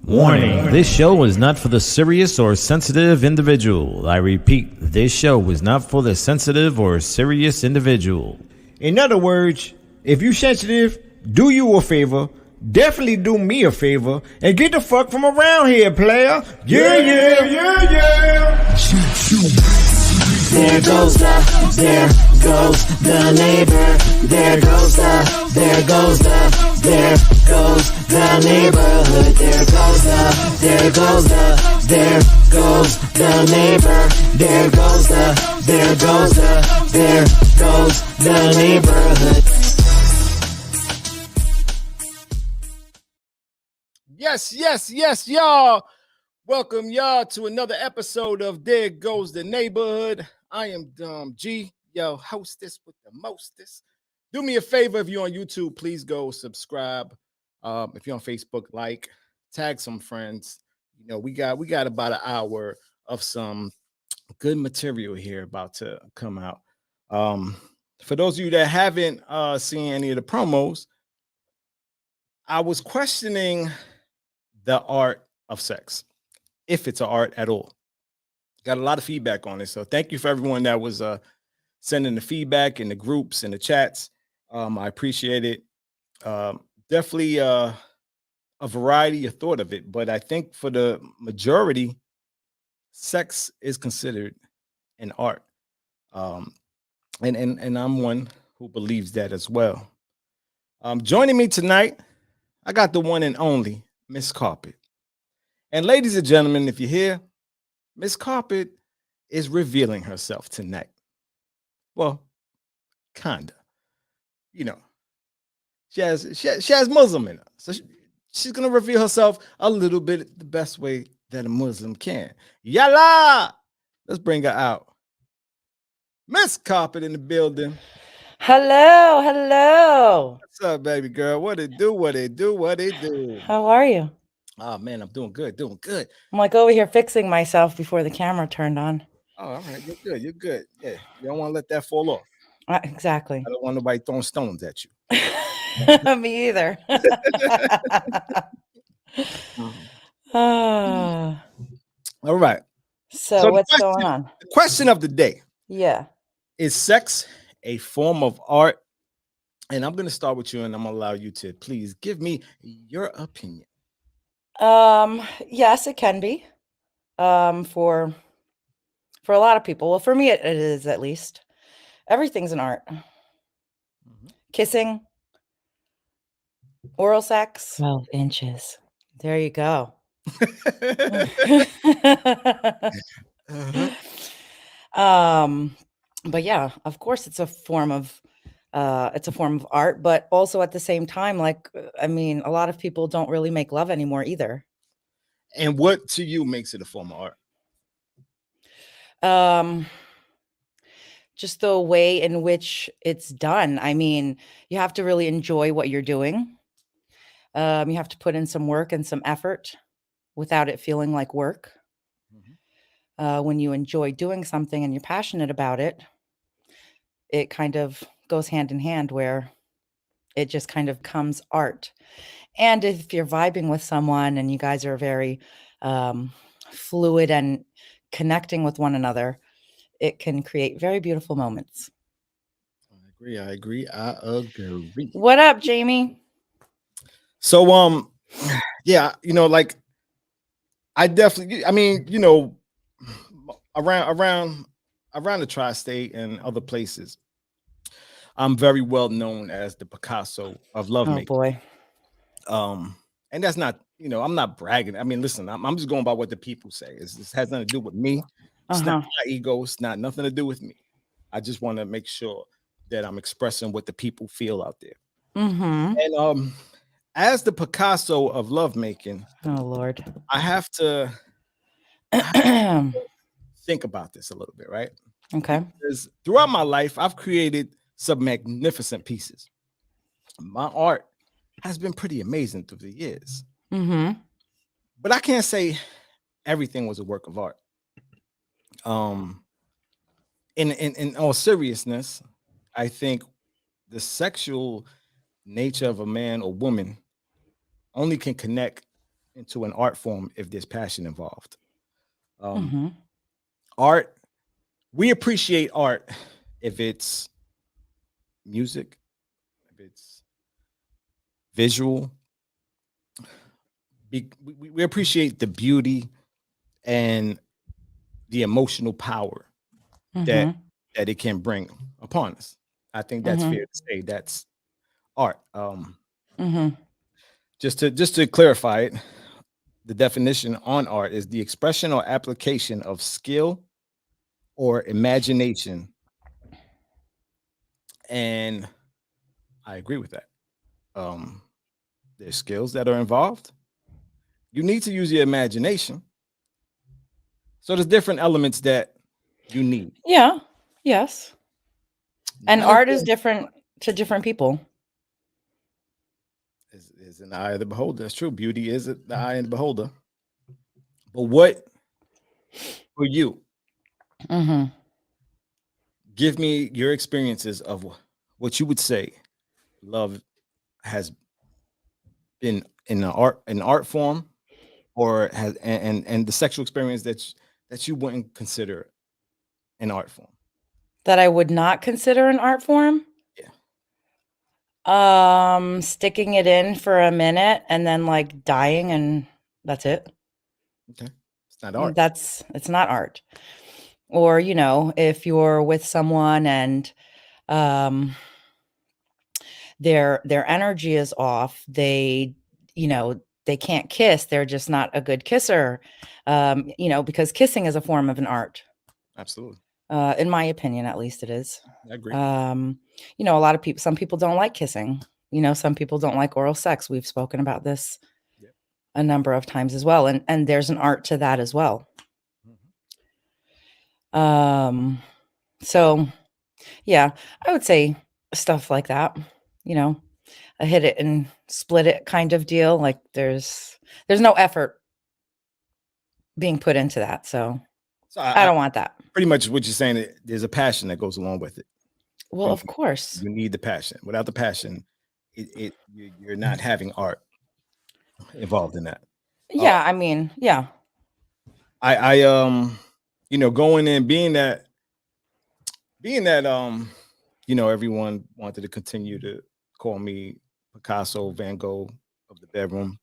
Warning, this show is not for the serious or sensitive individual. I repeat, this show is not for the sensitive or serious individual. In other words, if you sensitive, do you a favor, definitely do me a favor, and get the fuck from around here, player. Yeah. There goes the neighbor. There goes the neighborhood. There goes the neighbor. There goes the neighborhood. Yes, y'all. Welcome y'all to another episode of There Goes the Neighborhood. I am Dumb G, yo, hostess with the mostest. Do me a favor, if you're on YouTube, please go subscribe. If you're on Facebook, like, tag some friends. You know, we got about an hour of some good material here about to come out. For those of you that haven't seen any of the promos, I was questioning the art of sex, if it's an art at all. Got a lot of feedback on it, so thank you for everyone that was sending the feedback in the groups and the chats. I appreciate it. Definitely a variety of thought of it, but I think for the majority, sex is considered an art, and I'm one who believes that as well. Joining me tonight, I got the one and only Miss Carpet. And ladies and gentlemen, if you're here, Miss Carpet is revealing herself tonight. Well, kinda. You know, she has Muslim in her, so she's gonna reveal herself a little bit the best way that a Muslim can. Yalla! Let's bring her out. Miss Carpet in the building. Hello. What's up, baby girl? What it do? How are you? Oh man, I'm doing good. I'm like over here fixing myself before the camera turned on. Oh, all right, you're good. Yeah, you don't want to let that fall off. Exactly. I don't want nobody throwing stones at you. Me either. All right. So what's going on? The question of the day. Yeah. Is sex a form of art? And I'm going to start with you, and I'm going to allow you to please give me your opinion. Yes, it can be. For a lot of people. Well, for me, it is at least. Everything's an art. Mm-hmm. Kissing, oral sex. 12 inches. There you go. But yeah, of course it's a form of art, but also at the same time, like, I mean, a lot of people don't really make love anymore either. And what to you makes it a form of art? Just the way in which it's done. I mean, you have to really enjoy what you're doing. You have to put in some work and some effort without it feeling like work. Mm-hmm. When you enjoy doing something and you're passionate about it, it kind of goes hand in hand where it just kind of becomes art. And if you're vibing with someone and you guys are very fluid and connecting with one another, it can create very beautiful moments. I agree. What up, Jamie? So, yeah, you know, like I mean, you know, around the tri-state and other places, I'm very well known as the Picasso of lovemaking. Oh boy. And that's not, you know, I'm not bragging. I mean, listen, I'm just going by what the people say. This has nothing to do with me. It's not my ego. It's not nothing to do with me. I just want to make sure that I'm expressing what the people feel out there. Mm-hmm. And as the Picasso of lovemaking, oh Lord, I have to think about this a little bit, right? Okay. Because throughout my life, I've created some magnificent pieces. My art has been pretty amazing through the years. Mm-hmm. But I can't say everything was a work of art. In all seriousness, I think the sexual nature of a man or woman only can connect into an art form if there's passion involved. Mm-hmm. Art, we appreciate art if it's music, if it's visual. We appreciate the beauty and the emotional power that Mm-hmm. that it can bring upon us. I think that's Mm-hmm. fair to say that's art. Mm-hmm. Just to clarify it, the definition on art is the expression or application of skill or imagination, and I agree with that. Um, there's skills that are involved. You need to use your imagination. So there's different elements that you need. Yeah. Yes. And None of art is this different to different people. is in the eye of the beholder. That's true. Beauty is the eye of the beholder. But what for you? Mm-hmm. Give me your experiences of what you would say love has been in an art form, or has and the sexual experience that you wouldn't consider an art form. That I would not consider an art form. Yeah. Sticking it in for a minute and then like dying and that's it. Okay. It's not art. It's not art. Or, if you're with someone and um their energy is off, they can't kiss, they're just not a good kisser. Because kissing is a form of an art. Absolutely. In my opinion, at least it is. I agree. A lot of people, some people don't like kissing. Some people don't like oral sex. We've spoken about this Yep. a number of times as well. And there's an art to that as well. So yeah, I would say stuff like that, a hit it and split it kind of deal. Like there's no effort being put into that. So So I don't want that. pretty much what you're saying, there's a passion that goes along with it. Well, of course. You need the passion. Without the passion, you're not having art involved in that. Yeah, I mean, yeah. I going in being that everyone wanted to continue to call me Picasso, Van Gogh of the bedroom.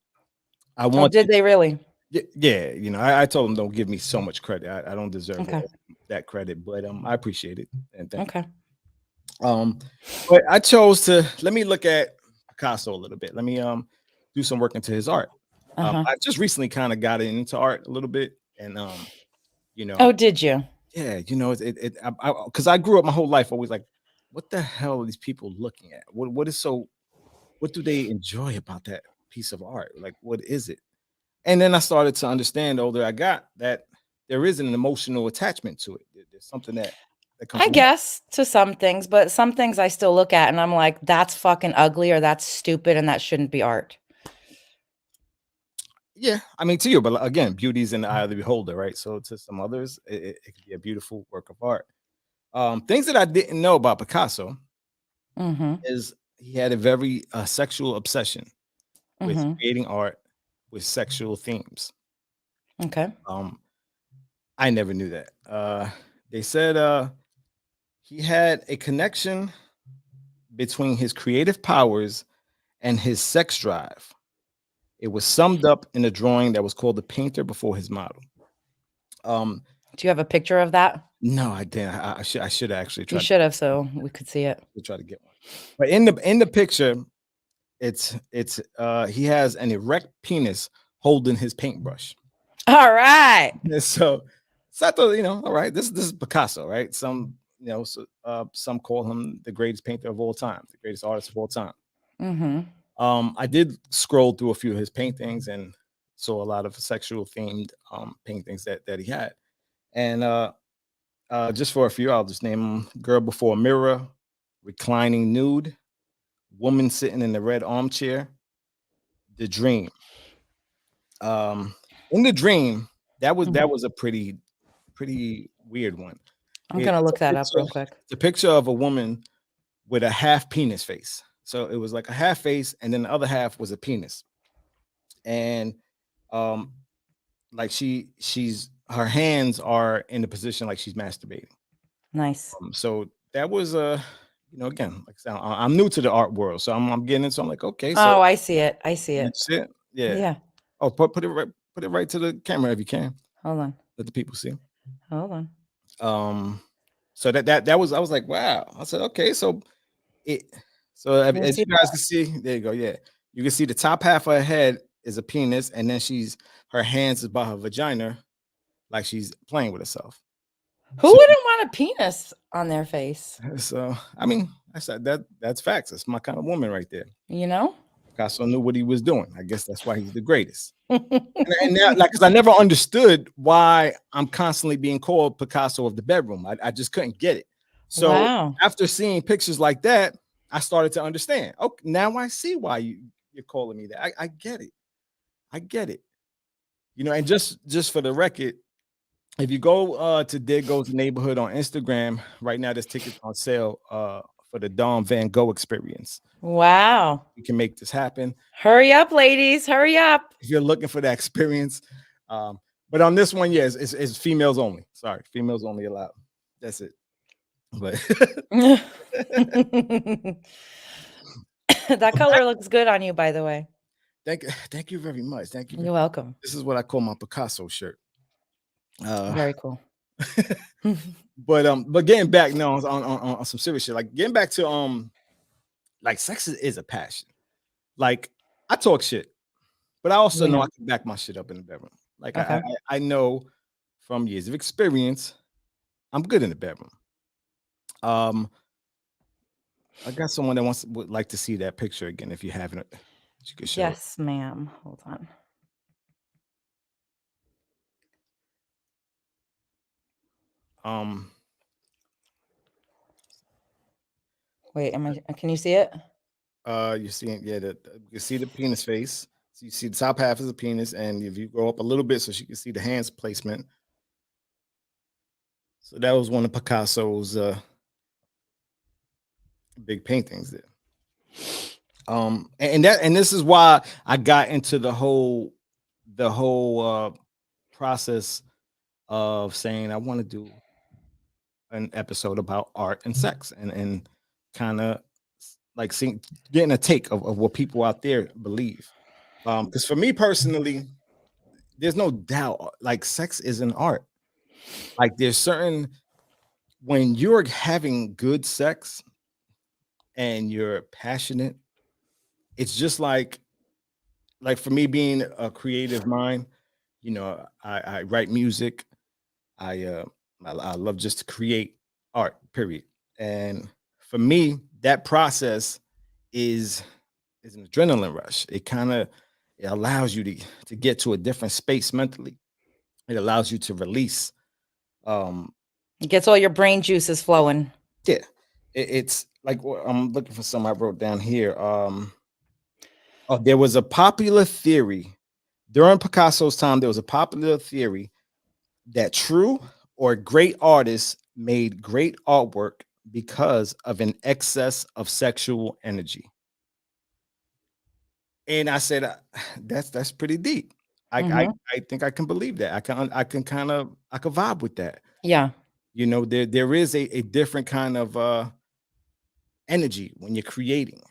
Did they really? Yeah, I told them don't give me so much credit. I don't deserve Okay. that credit, but I appreciate it. And thank Okay. but I chose to let me look at Picasso a little bit. Let me do some work into his art. I just recently kind of got into art a little bit, and Oh, did you? yeah, because I grew up my whole life always like, what the hell are these people looking at? What do they enjoy about that piece of art? Like, what is it? And then I started to understand the older I got that there is an emotional attachment to it. There's something that comes I along. guess to some things, but some things I still look at and I'm like, that's fucking ugly or that's stupid and that shouldn't be art. Yeah, I mean to you, but again, beauty's in the eye of the beholder, right? So to some others, it could be a beautiful work of art. Things that I didn't know about Picasso Mm-hmm. is he had a very sexual obsession with Mm-hmm. creating art with sexual themes. Okay. I never knew that. They said he had a connection between his creative powers and his sex drive. It was summed up in a drawing that was called "The Painter Before His Model." Do you have a picture of that? No, I didn't. I should actually You try. should have, so we could see it. To try to get one. But in the picture, it's he has an erect penis holding his paintbrush. All right. And so I thought, all right, this is Picasso, right? Some some call him the greatest painter of all time, the greatest artist of all time. Mm-hmm. I did scroll through a few of his paintings and saw a lot of sexual themed paintings that he had. And just for a few, I'll just name them: Girl Before a Mirror, Reclining Nude, Woman Sitting in the Red Armchair, The Dream. In The Dream, that was a pretty weird one. I'm gonna look that up real quick. The picture of a woman with a half penis face. So it was like a half face, and then the other half was a penis. And Um, like she's her hands are in the position like she's masturbating. Nice. So that was again, like I said, I'm new to the art world, so I'm getting into. I'm like, okay, so Oh, I see it. I see it. that's it. Yeah. Yeah. Oh, put it right to the camera if you can. Hold on. Let the people see. Hold on. So that was I was like, wow. I said, okay, so it so Can you as see you guys can see, there you go. Yeah, you can see the top half of her head is a penis, and then her hands is by her vagina, like she's playing with herself. Who So, wouldn't want a penis on their face? so I mean, I said that's facts. That's my kind of woman right there. You know? Picasso knew what he was doing. I guess that's why he's the greatest. And now, like, because I never understood why I'm constantly being called Picasso of the bedroom. I just couldn't get it. So Wow. after seeing pictures like that, I started to understand. Okay, now I see why you're calling me that. I get it. I get it. And just for the record, if you go to There Goes the Neighborhood on Instagram right now, there's tickets on sale for the Dom Van Gogh experience. Wow. We can make this happen. Hurry up, ladies. Hurry up. If you're looking for that experience. But on this one, yes, it's females only. Sorry, females only allowed. That's it. But That color looks good on you, by the way. thank you very much. Thank you. You're welcome. This is what I call my Picasso shirt. Very cool. But getting back now on some serious shit, like getting back to like sex is a passion. Like I talk shit, but I also know I can back my shit up in the bedroom. Like Okay. I know from years of experience, I'm good in the bedroom. I got someone that would like to see that picture again. If you haven't, you could show it. Yes, ma'am. Hold on. Wait, can you see it? You're seeing, you see the penis face. So you see the top half is a penis, and if you go up a little bit, so she can see the hands placement. So that was one of Picasso's big paintings there. And this is why I got into the whole process of saying I want to do an episode about art and sex and kind of like getting a take of what people out there believe. Because for me personally, there's no doubt like sex is an art. Like there's certain when you're having good sex and you're passionate, it's just like for me being a creative mind, I write music. I love just to create art, period. And for me, that process is an adrenaline rush. It allows you to get to a different space mentally. It allows you to release. It gets all your brain juices flowing. Yeah, it's like I'm looking for some I wrote down here. There was a popular theory during Picasso's time. There was a popular theory that true or great artists made great artwork because of an excess of sexual energy. And I said, that's pretty deep. I think I can believe that. I can vibe with that. Yeah. There is a different kind of energy when you're creating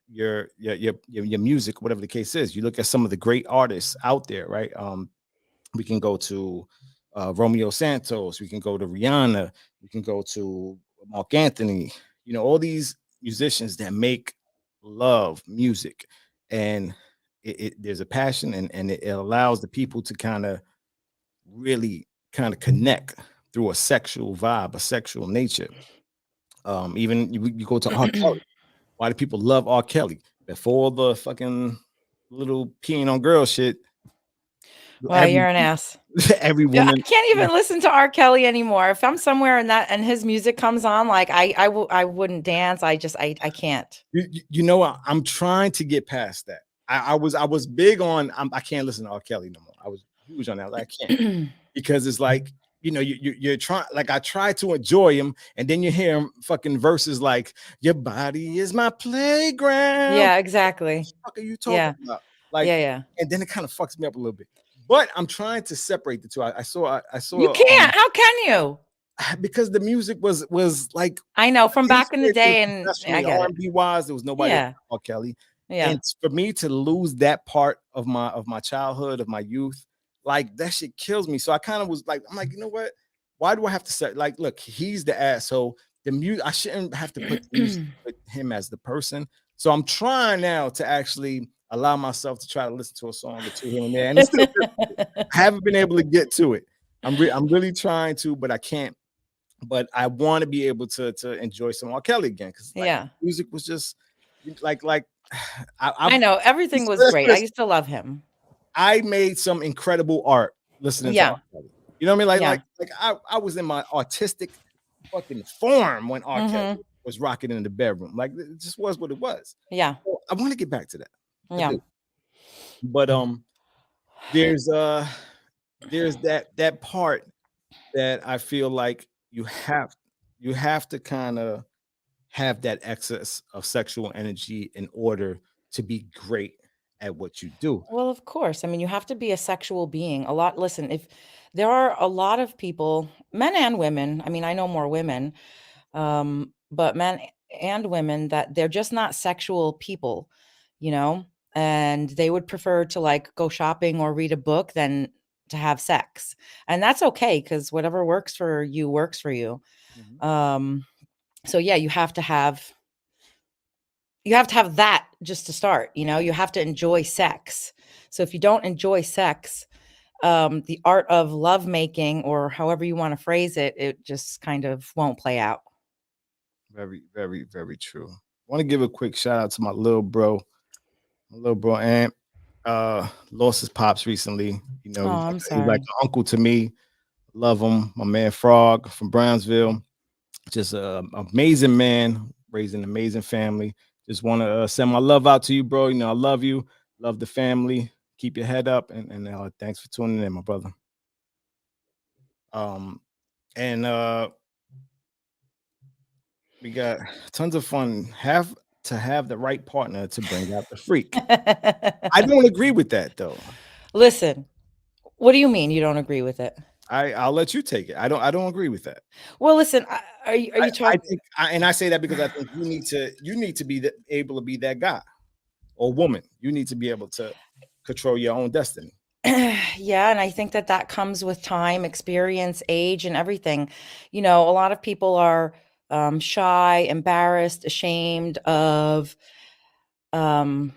your music, whatever the case is. You look at some of the great artists out there, right? We can go to Romeo Santos, we can go to Rihanna, we can go to Mark Anthony, all these musicians that make love music, and there's a passion and it allows the people to kind of really kind of connect through a sexual vibe, a sexual nature. Even you go to R. Kelly. Why do people love R. Kelly? Before the fucking little peeing on girl shit. Well, you're an ass. Every Yeah, woman. I can't even listen to R. Kelly anymore. If I'm somewhere and his music comes on, like I wouldn't dance. I can't. I'm trying to get past that. I was big on I can't listen to R. Kelly no more. I was huge on that. I can't because it's like you're trying. Like I try to enjoy him, and then you hear him fucking verses like "Your body is my playground." Yeah, exactly. What the fuck are you talking about? Like, Yeah, yeah. and then it kind of fucks me up a little bit. But I'm trying to separate the two. I You saw can't. How can you? because the music was like I know from his back in the experience was day, the and best for I me. get it. R&B wise, there was nobody like Yeah, R. Kelly. yeah. And for me to lose that part of my childhood, of my youth, like that shit kills me. So I kind of was like, I'm like, you know what? Why do I have to say like, look, he's the asshole. The music, I shouldn't have to put the music with him as the person. So I'm trying now to actually allow myself to try to listen to a song or two here and there. And it's still I haven't been able to get to it. I'm really trying to, but I can't. But I want to be able to enjoy some R. Kelly again because like Yeah. music was just like I I've know everything was great. I used to love him. I made some incredible art listening to R. Yeah, Kelly. You know what I mean? Like yeah. I was in my artistic fucking form when R. Kelly Mhm. was rocking in the bedroom. Like it just was what it was. Yeah, So, I want to get back to that. I yeah. do. But there's uh there's that part that I feel like you have to kind of have that excess of sexual energy in order to be great at what you do. Well, of course. I mean, you have to be a sexual being. A lot listen, if there are a lot of people, men and women, I mean, I know more women, but men and women that they're just not sexual people, you know? And they would prefer to like go shopping or read a book than to have sex. And that's okay because whatever works for you works for you. Mhm. Um, so yeah, you have to have that just to start, you know? You have to enjoy sex. So if you don't enjoy sex, the art of lovemaking or however you want to phrase it, it just kind of won't play out. Very, very, very true. Want to give a quick shout out to my little bro Ant. Lost his pops recently. You know, Oh, I'm he's like sorry. an uncle to me. Love him. My man Frog from Brownsville. Just an amazing man, raised an amazing family. Just want to send my love out to you, bro. You know, I love you, love the family. Keep your head up, and thanks for tuning in, my brother. Um, and we got tons of fun. Have to have the right partner to bring out the freak. I don't agree with that though. Listen, what do you mean you don't agree with it? I'll let you take it. I don't agree with that. Well, listen, are you I talking? think, and I say that because I think you need to be able to be that guy or woman. You need to be able to control your own destiny. Yeah, and I think that that comes with time, experience, age, and everything. You know, a lot of people are shy, embarrassed, ashamed of um,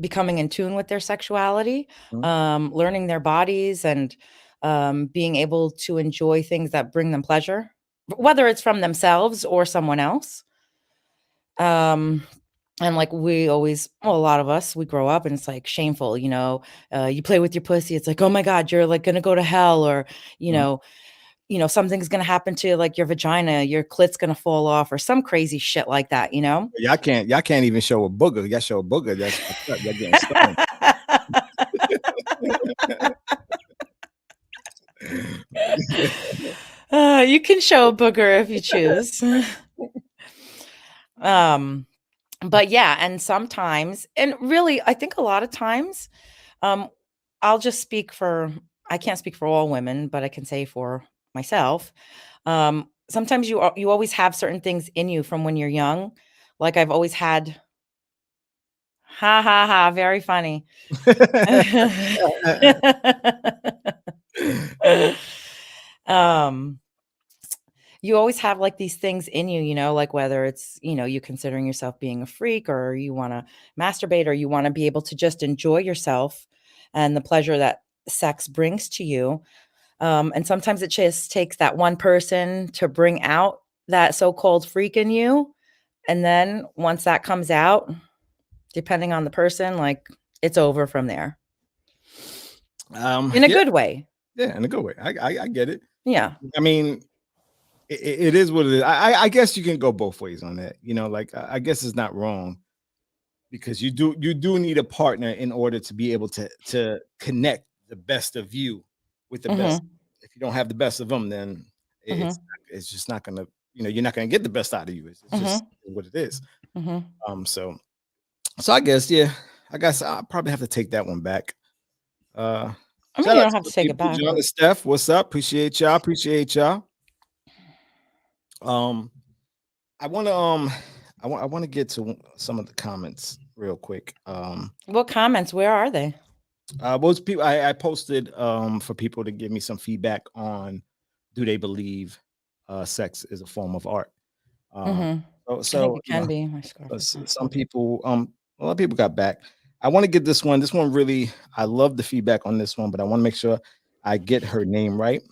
becoming in tune with their sexuality, Mhm. learning their bodies, and being able to enjoy things that bring them pleasure, whether it's from themselves or someone else. Um, and like we always, well, a lot of us, we grow up and it's like shameful, you know, you play with your pussy. It's like, oh my God, you're like going to go to hell, or, you Mhm. know, something's going to happen to like your vagina, your clit's going to fall off or some crazy shit like that, you know? Y'all can't even show a booger. Y'all show a booger, that's fucked up. Y'all getting stoned. You can show a booger if you choose. um, but yeah, and sometimes, and really, I think a lot of times, um, I'll just speak for, I can't speak for all women, but I can say for myself. Sometimes you always have certain things in you from when you're young. Like I've always had, ha ha ha, very funny. um, you always have like these things in you, you know, like whether it's, you considering yourself being a freak or you want to masturbate or you want to be able to just enjoy yourself and the pleasure that sex brings to you. And sometimes it just takes that one person to bring out that so-called freak in you. And then once that comes out, depending on the person, like it's over from there in a Yeah, good way. yeah, in a good way. I get it. Yeah. I mean, it is what it is. I guess you can go both ways on that. You know, like I guess it's not wrong because you do need a partner in order to be able to connect the best of you with the best. Hmm. If you don't have the best of them, then Hmm. it's just not gonna, you're not gonna get the best out of you. It's just Hmm. what it is. Hmm. So I guess, yeah, I guess I'll probably have to take that one back. Uh, I mean, Shout you out don't to have the to take it people, back, John but and Steph. What's up? Appreciate y'all. Appreciate y'all. Um, I want to I want to get to some of the comments real quick. what comments? Where are they? Most people I posted for people to give me some feedback on do they believe sex is a form of art. Um, Hmm. so, I think so it you can know, be. My scarf is not some full. people a lot of people got back. I want to get this one. This one really I love the feedback on this one, but I want to make sure I get her name right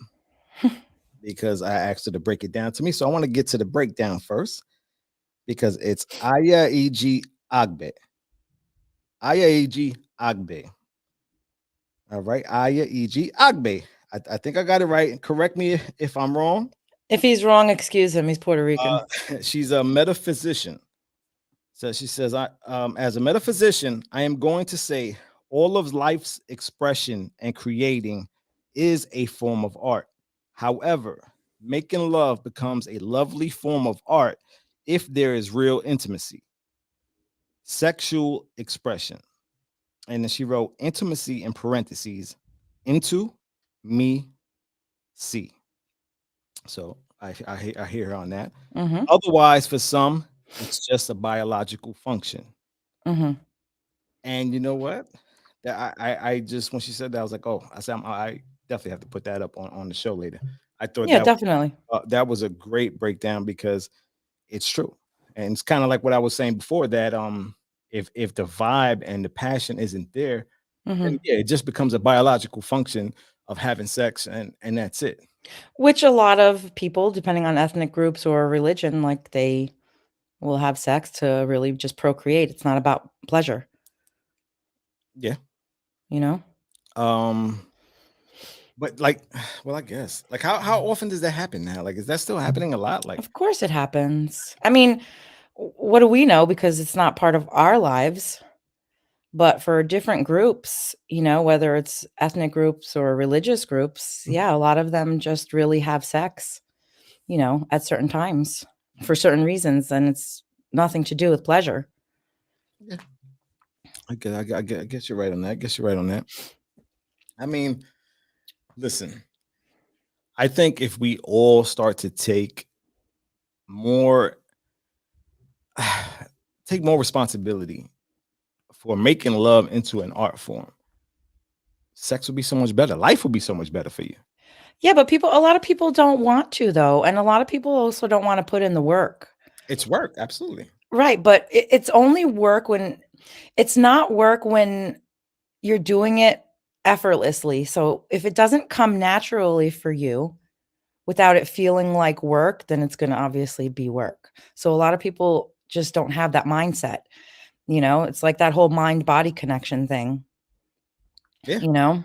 because I asked her to break it down to me. So I want to get to the breakdown first because it's Aya Eg Agbe. Aya Eg Agbe. All right, Aya Eg Agbe. I think I got it right. Correct me if I'm wrong. If he's wrong, excuse him. He's Puerto Rican. She's a metaphysician. So she says, as a metaphysician, I am going to say all of life's expression and creating is a form of art. However, making love becomes a lovely form of art if there is real intimacy, sexual expression. And then she wrote intimacy in parentheses, into me, see. So I hear her on that. Mm-hmm. Otherwise, for some, it's just a biological function. Mm-hmm. And you know what? That I just when she said that, I was like, oh, I said I definitely have to put that up on the show later. I thought Yeah, definitely. that was a great breakdown because it's true, and it's kind of like what I was saying before that if the vibe and the passion isn't there, Mm-hmm. then yeah, it just becomes a biological function of having sex, and that's it. Which a lot of people, depending on ethnic groups or religion, like they will have sex to really just procreate. It's not about pleasure, Yeah. you know? Um. But like, well, I guess like how often does that happen now? Like, is that still happening a lot? Like, Of course it happens. I mean, what do we know? Because it's not part of our lives. But for different groups, whether it's ethnic groups or religious groups, yeah, a lot of them just really have sex, at certain times for certain reasons. And it's nothing to do with pleasure. yeah, I guess you're right on that. I guess you're right on that. I mean, listen, I think if we all start to more, take more responsibility for making love into an art form, sex will be so much better. Life will be so much better for you. Yeah, but a lot of people don't want to, though. And a lot of people also don't want to put in the work. It's work, absolutely. Right. But it's only work when it's not work when you're doing it effortlessly. So if it doesn't come naturally for you, without it feeling like work, then it's gonna obviously be work. So a lot of people just don't have that mindset, It's like that whole mind-body connection thing, Yeah, you know?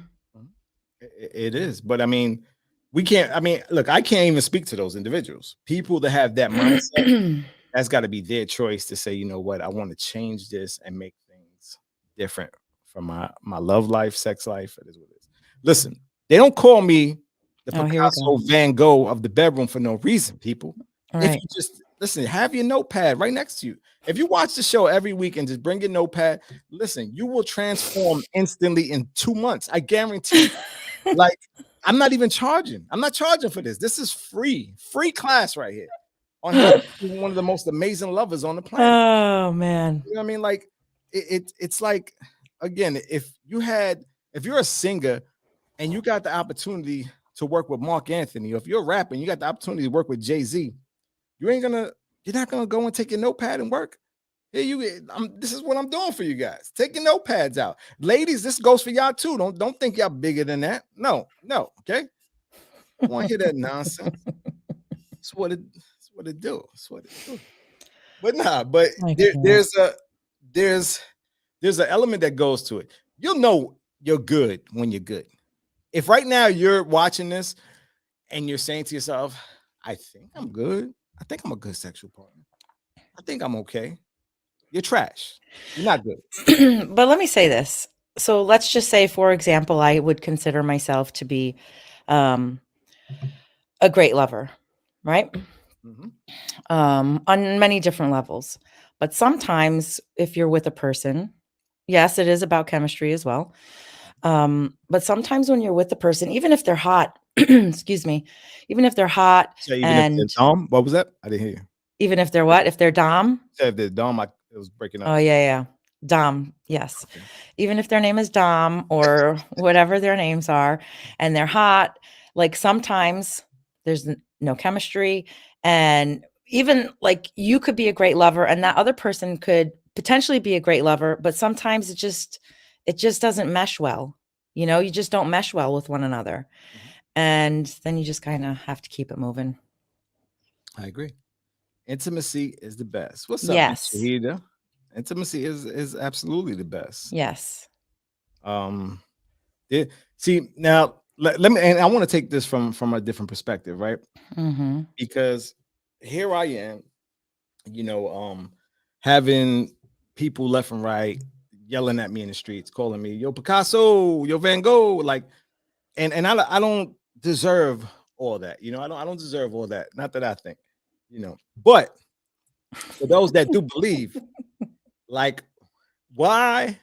it is. But I mean, we can't. I mean, look, I can't even speak to those individuals. People that have that mindset, that's got to be their choice to say, you know what, I want to change this and make things different for my love life, sex life. It is what it is. Listen, they don't call me the Oh, here we Picasso go. Van Gogh of the bedroom for no reason, people. If Right. you just listen, have your notepad right next to you. If you watch the show every week and just bring your notepad, listen, you will transform instantly in 2 months. I guarantee you. Like, I'm not even charging. I'm not charging for this. This is free class right here on how to be one of the most amazing lovers on the planet. Oh, man. You know what I mean? Like it's like again, if you're a singer and you got the opportunity to work with Mark Anthony, or if you're a rapper and you got the opportunity to work with Jay-Z, you're not gonna go and take your notepad and work. Here this is what I'm doing for you guys. Take your notepads out. Ladies, this goes for y'all too. Don't think y'all bigger than that. No, okay. I want to hear that nonsense. It's what it do. It's what it do. But nah, but I can't. there's an element that goes to it. You'll know you're good when you're good. If right now you're watching this and you're saying to yourself, I think I'm good. I think I'm a good sexual partner. I think I'm okay. You're trash. You're not good. But let me say this. So let's just say, for example, I would consider myself to be um, a great lover, right? Mhm. On many different levels. But sometimes if you're with a person Yes, it is about chemistry as well. But sometimes when you're with the person, even if they're hot, excuse me, even if they're hot So even if they're and dumb, what was that? I didn't hear you. even if they're what? If they're dom? So if they're dumb, it was breaking up. Oh, yeah, yeah. Dom, yes. Okay. Even if their name is Dom or whatever their names are, and they're hot, like sometimes there's no chemistry. And even like you could be a great lover and that other person could potentially be a great lover, but sometimes it just doesn't mesh well. You just don't mesh well with one another. Mhm. And then you just kind of have to keep it moving. I agree. Intimacy is the best. What's up, Miss Yes. Shahida? Intimacy is absolutely the best. Yes. Um, see now, let me, and I want to take this from a different perspective, right? Mm-hmm. Because here I am, having people left and right yelling at me in the streets, calling me yo Picasso, yo Van Gogh, like, and I don't deserve all that, I don't deserve all that. Not that I think, but for those that do believe, like, why?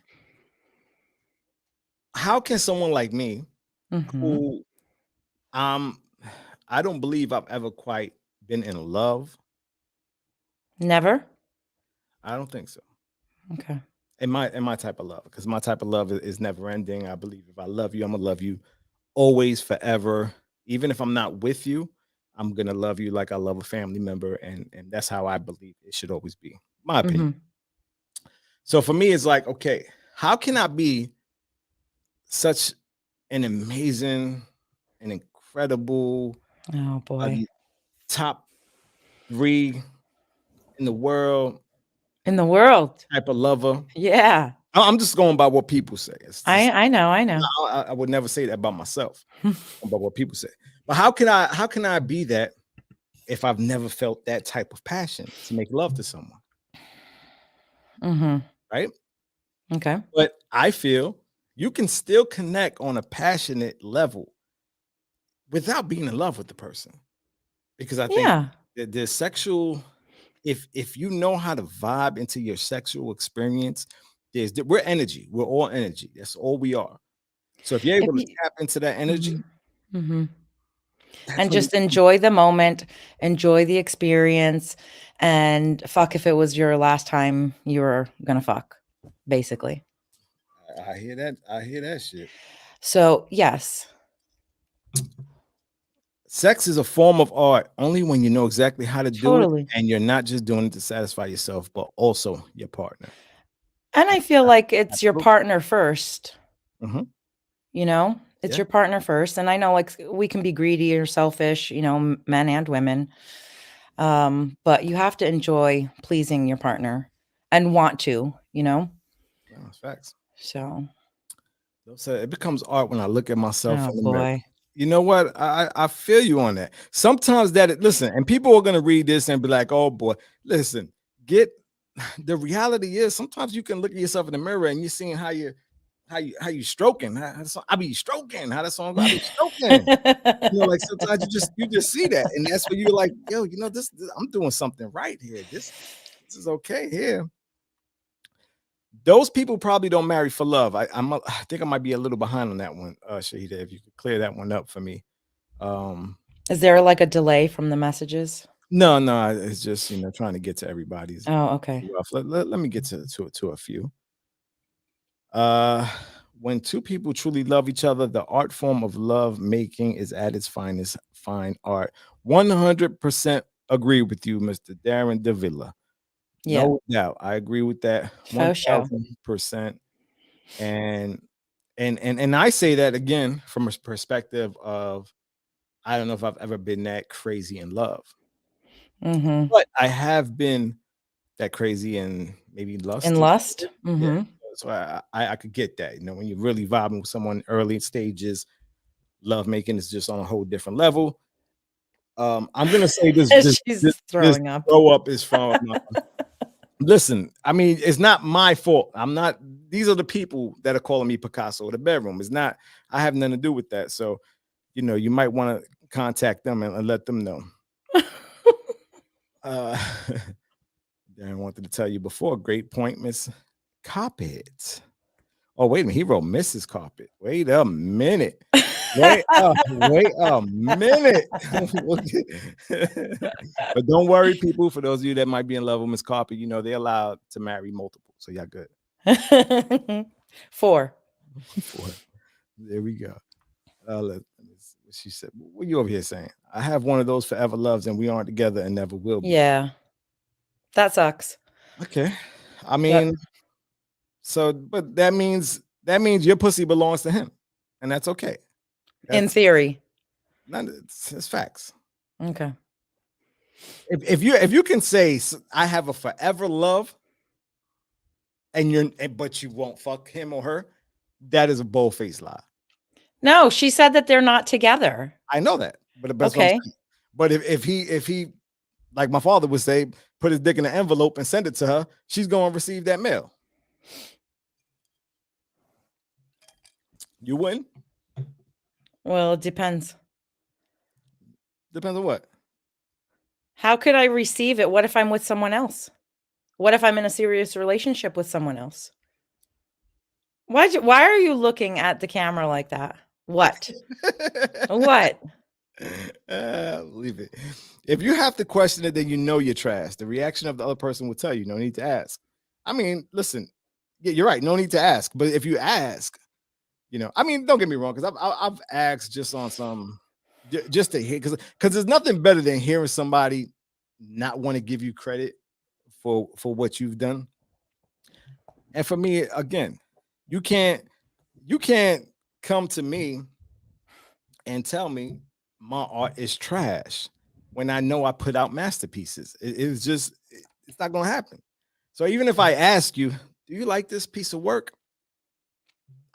How can someone like me, Mm-hmm. who um, I don't believe I've ever quite been in love. Never? I don't think so. Okay. In my type of love, because my type of love is never ending. I believe if I love you, I'm gonna love you always, forever. Even if I'm not with you, I'm gonna love you like I love a family member, and that's how I believe it should always be. My opinion. Mm-hmm. So for me, it's like, okay, how can I be such an amazing, an incredible, Oh uh, boy. top 3 in the world In the world. type of lover? Yeah. I'm just going by what people say. It's just, I know, I know. I would never say that about myself, about what people say. But how can I be that if I've never felt that type of passion to make love to someone, Mhm. right? Okay. But I feel you can still connect on a passionate level without being in love with the person, because I think Yeah. that the sexual, if you know how to vibe into your sexual experience, we're energy. We're all energy. That's all we are. So if you're If able to you tap into that energy, Mhm. Mhm. that's And when you just enjoy the moment, enjoy the experience, and fuck if it was your last time you were gonna fuck, basically. I hear that. I hear that shit. So, yes, Sex is a form of art only when you know exactly how to do it, totally. and you're not just doing it to satisfy yourself, but also your partner. And I feel like it's your Absolutely. partner first, Mhm. you know? It's Yeah. your partner first, and I know, like, we can be greedy or selfish, men and women. But you have to enjoy pleasing your partner and want to. No, it's facts. So, So it becomes art when I look at myself oh in the mirror. boy. You know what? I feel you on that. Sometimes listen, and people are gonna read this and be like, "Oh boy, listen." Get the reality is sometimes you can look at yourself in the mirror and you're seeing how you stroking. I be stroking. How that song go? I be stroking. Like sometimes you just see that, and that's when you're like, "Yo, this I'm doing something right here. This is okay here." Those people probably don't marry for love. I think I might be a little behind on that one, Shahida. If you could clear that one up for me. Um, Is there like a delay from the messages? no, it's just trying to get to everybody's Oh, okay. rough. Let me get to a few. Uh, when two people truly love each other, the art form of love making is at its finest, fine art. 100% agree with you, Mr. Darren Davila. Yeah. No doubt. I agree with that Faux show. 1000%. And and I say that again from a perspective of I don't know if I've ever been that crazy in love, Mhm. but I have been that crazy in maybe lust. In lust? Yeah. Mhm. So I could get that. When you're really vibing with someone early stages, love making is just on a whole different level. I'm gonna say this She's throwing up. throw up is from listen, I mean, it's not my fault. I'm not, these are the people that are calling me Picasso in the bedroom. It's not, I have nothing to do with that. So, you might want to contact them and let them know. Uh Darren wanted to tell you before. Great point, Miss Cop It. Oh, wait a minute. He wrote Mrs. Carpet. Wait a minute. Wait a minute. But don't worry, people. For those of you that might be in love with Miss Carpet, you know they're allowed to marry multiple. So y'all good. 4. 4. There we go. Let's see what she said. What you over here saying? I have one of those forever loves, and we aren't together and never will be. Yeah. That sucks. Okay. I mean, so but that means your pussy belongs to him, and that's okay. In theory. It's facts. Okay. If you can say I have a forever love, but you won't fuck him or her, that is a bold-faced lie. No, she said that they're not together. I know that, but that's okay. what I'm saying. But if he, like my father would say, put his dick in an envelope and send it to her, she's going to receive that mail. You wouldn't? Well, it depends. Depends on what? How could I receive it? What if I'm with someone else? What if I'm in a serious relationship with someone else? Why are you looking at the camera like that? What? What? Leave it. If you have to question it, then you know you're trash. The reaction of the other person will tell you. No need to ask. I mean, listen, yeah, you're right. No need to ask. But if you ask, I mean, don't get me wrong, because I've asked just on some, just to hear, because there's nothing better than hearing somebody not want to give you credit for what you've done. And for me, again, you can't come to me and tell me my art is trash when I know I put out masterpieces. It's not gonna happen. So even if I ask you, do you like this piece of work?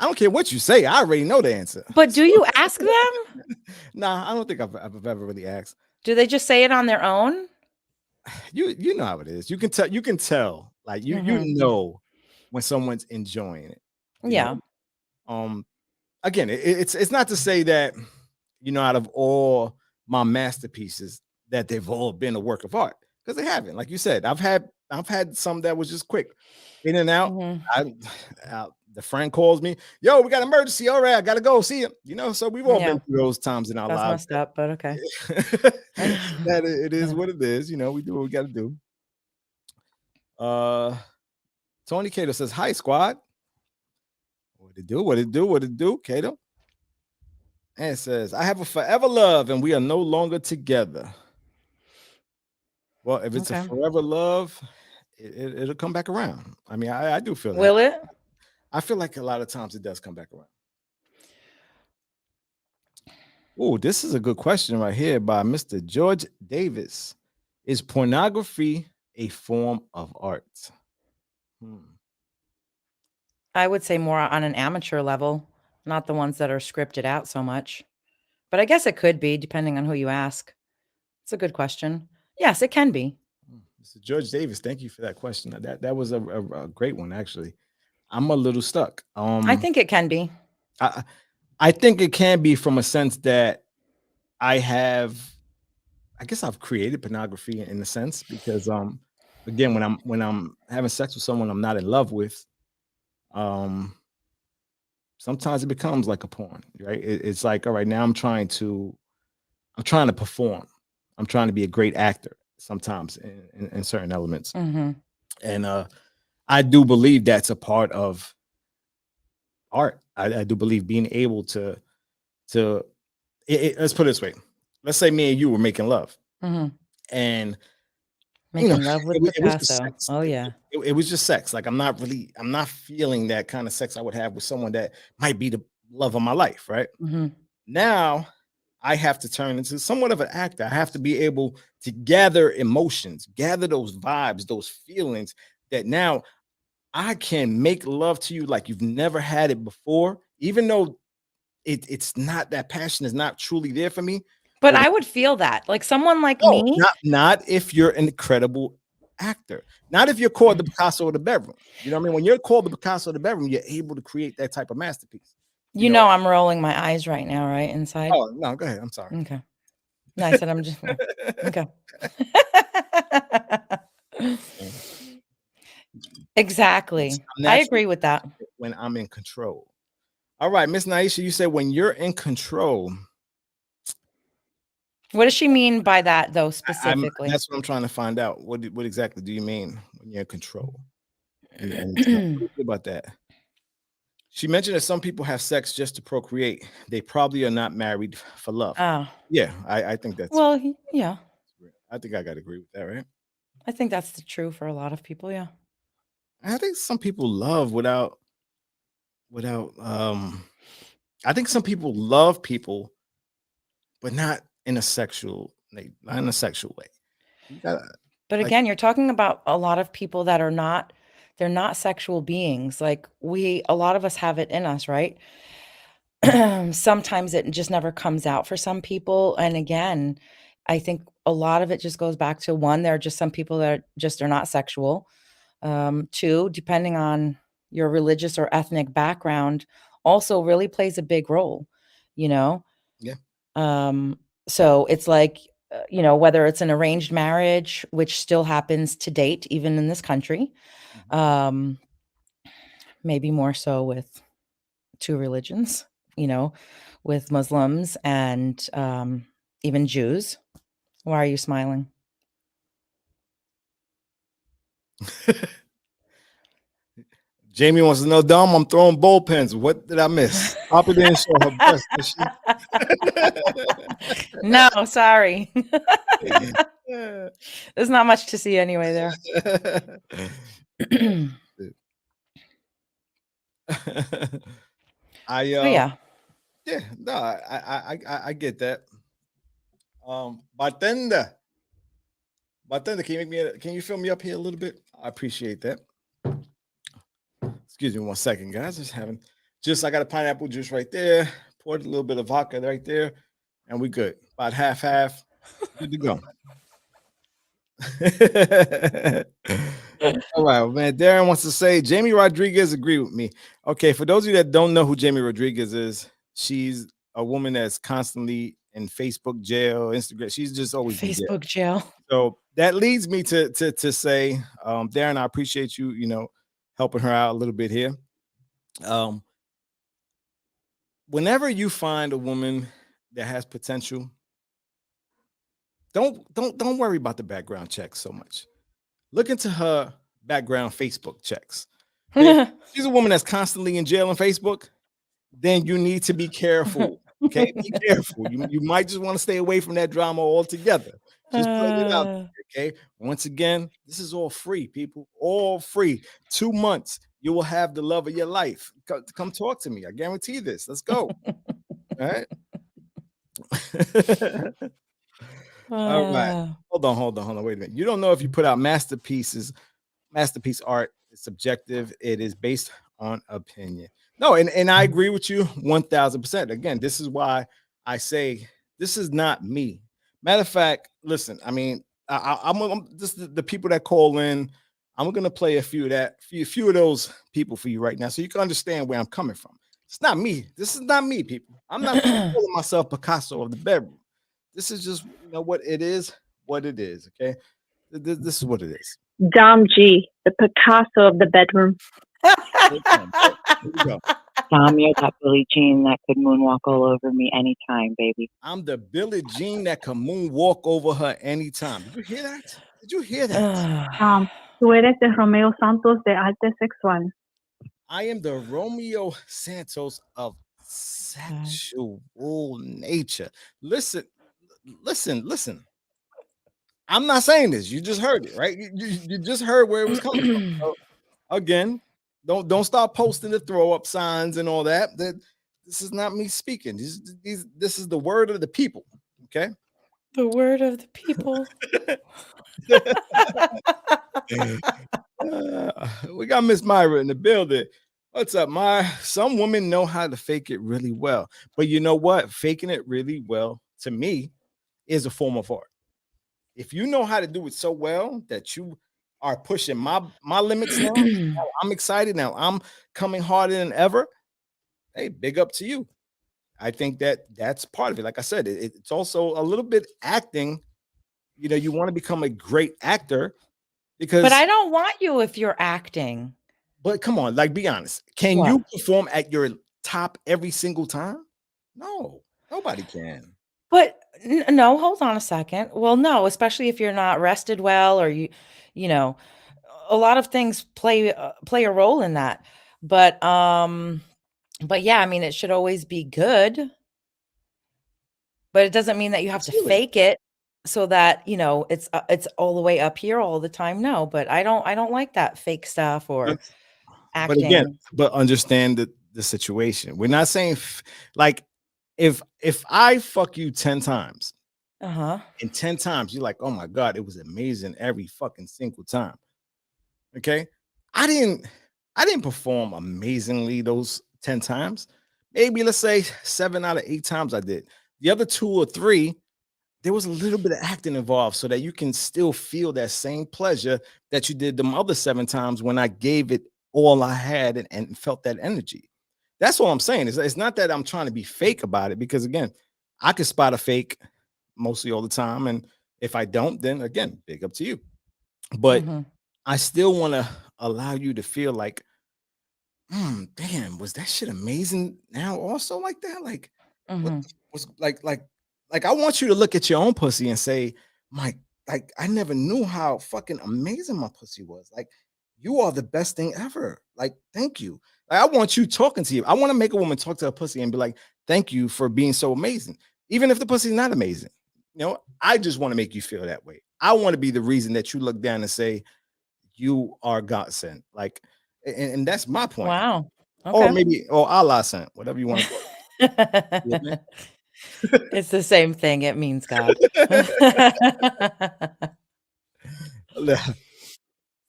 I don't care what you say. I already know the answer. But do you ask them? Nah, I don't think I've ever really asked. Do they just say it on their own? You know how it is. You can tell. Like you know when someone's enjoying it. Yeah. Again, it's not to say that out of all my masterpieces that they've all been a work of art, because they haven't. Like you said, I've had some that was just quick in and out. The friend calls me, yo, we got an emergency. All right, I gotta go see him. So we've all been through those times in our lives. That's messed up, but okay. That it is what it is. We do what we gotta do. Tony Cato says, hi, squad. What it do, Cato? And it says, I have a forever love and we are no longer together. Well, if it's a forever love, it'll come back around. I mean, I do feel that. Will it? I feel like a lot of times it does come back around. Oh, this is a good question right here by Mr. George Davis. Is pornography a form of art? I would say more on an amateur level, not the ones that are scripted out so much. But I guess it could be, depending on who you ask. It's a good question. Yes, it can be. Mr. George Davis, thank you for that question. That was a great one, actually. I'm a little stuck. I think it can be. I think it can be from a sense that I guess I've created pornography in a sense, because again, when I'm having sex with someone I'm not in love with, sometimes it becomes like a porn, right? It's like, all right, now I'm trying to perform. I'm trying to be a great actor sometimes in certain elements. And I do believe that's a part of art. I do believe being able to let's put it this way. Let's say me and you were making love, and making love with Picasso. Oh yeah, it was just sex. Like I'm not feeling that kind of sex I would have with someone that might be the love of my life, right? Now I have to turn into somewhat of an actor. I have to be able to gather emotions, gather those vibes, those feelings, that now I can make love to you like you've never had it before, even though it's not, that passion is not truly there for me. But I would feel that, like someone like me. Not if you're an incredible actor. Not if you're called the Picasso of the bedroom. You know what I mean? When you're called the Picasso of the bedroom, you're able to create that type of masterpiece. You know I'm rolling my eyes right now, right? Inside. Oh, no, go ahead. I'm sorry. Okay. No, I said I'm just okay. Exactly. I agree with that. when I'm in control. All right, Miss Naisha, you said when you're in control. What does she mean by that, though, specifically? That's what I'm trying to find out. What exactly do you mean when you're in control? And stuff. What do you feel about that? She mentioned that some people have sex just to procreate. They probably are not married for love. Oh, Yeah, I think that's. well, yeah. I think I got to agree with that, right? I think that's true for a lot of people. Yeah. I think some people love without. I think some people love people, but not in a sexual, not in a sexual way. You gotta, But like, again, you're talking about a lot of people that are not, they're not sexual beings. Like a lot of us have it in us, right? Sometimes it just never comes out for some people. And again, I think a lot of it just goes back to one, there are just some people that just are not sexual. Two, depending on your religious or ethnic background, also really plays a big role, you know? yeah. So it's like, whether it's an arranged marriage, which still happens to date, even in this country, Mhm. maybe more so with two religions, with Muslims and even Jews. Why are you smiling? Jamie wants to know, Dom, I'm throwing bullpens. What did I miss? Poppy didn't show her breast, did she? No, sorry. Yeah. There's not much to see anyway there. I Yeah. yeah, no, I get that. Bartender, can you fill me up here a little bit? I appreciate that. Excuse me 1 second, guys. I got a pineapple juice right there. Poured a little bit of vodka right there, and we good. About half. Good to go. All right, man. Darren wants to say Jamie Rodriguez agree with me. Okay, for those of you that don't know who Jamie Rodriguez is, she's a woman that's constantly in Facebook jail, Instagram. She's just always in jail. Facebook jail. So that leads me to say, Darren, I appreciate you, helping her out a little bit here. Whenever you find a woman that has potential, don't worry about the background checks so much. Look into her background Facebook checks. Okay? She's a woman that's constantly in jail on Facebook, then you need to be careful. Okay, be careful. You might just want to stay away from that drama altogether. Just putting it out there, okay? Once again, this is all free, people. All free. 2 months, you will have the love of your life. Come talk to me. I guarantee this. Let's go. All right. All right. Hold on. Wait a minute. You don't know if you put out masterpiece art is subjective. It is based on opinion. No, and I agree with you 1000%. Again, this is why I say this is not me. Matter of fact, listen, I mean, I'm just the people that call in. I'm gonna play a few of those people for you right now, so you can understand where I'm coming from. It's not me. This is not me, people. I'm not calling myself Picasso of the bedroom. This is just what it is. What it is. Okay, this is what it is. Dom G, the Picasso of the bedroom. Here we go. Dom, you're that Billie Jean that could moonwalk all over me anytime, baby. I'm the Billie Jean that can moonwalk over her anytime. Did you hear that? Did you hear that? Tú eres el Romeo Santos de arte sexual. I am the Romeo Santos of sexual nature. Listen. I'm not saying this. You just heard it, right? You just heard where it was coming from. So, again, don't start posting the throw up signs and all that. This is not me speaking. This is the word of the people. Okay. The word of the people. We got Miss Myra in the building. What's up, Myra? Some women know how to fake it really well, but you know what? Faking it really well to me is a form of art. If you know how to do it so well that you are pushing my limits now, I'm excited now. I'm coming harder than ever. Hey, big up to you. I think that's part of it. Like I said, it's also a little bit acting. You want to become a great actor because. But I don't want you if you're acting. But come on, like, be honest. Can What? you perform at your top every single time? No, nobody can. But no, hold on a second. Well, no, especially if you're not rested well, or you know, a lot of things play a role in that. But yeah, I mean, it should always be good, but it doesn't mean that you have to Absolutely. fake it so that, it's all the way up here all the time. No, but I don't like that fake stuff or But again, acting. but understand the situation. We're not saying like if I fuck you 10 times Uh-huh. and 10 times you're like, oh my God, it was amazing every fucking single time. Okay. I didn't I didn't perform amazingly those 10 times. Maybe let's say 7 out of 8 times I did. The other 2 or 3, there was a little bit of acting involved so that you can still feel that same pleasure that you did them other 7 times when I gave it all I had and felt that energy. That's all I'm saying. It's not that I'm trying to be fake about it because again, I can spot a fake mostly all the time. And if I don't, then again, big up to you. But Mhm. I still want to allow you to feel like, damn, was that shit amazing now also like that? Like, what Mhm. the was like I want you to look at your own pussy and say, my like I never knew how fucking amazing my pussy was. Like, you are the best thing ever. Like, thank you. Like, I want you talking to you. I want to make a woman talk to her pussy and be like, thank you for being so amazing. Even if the pussy's not amazing. I just want to make you feel that way. I want to be the reason that you look down and say, you are God sent. Like, and that's my point. Wow. Or Okay. maybe, or Allah sent, whatever you want to call it. It's the same thing. It means God.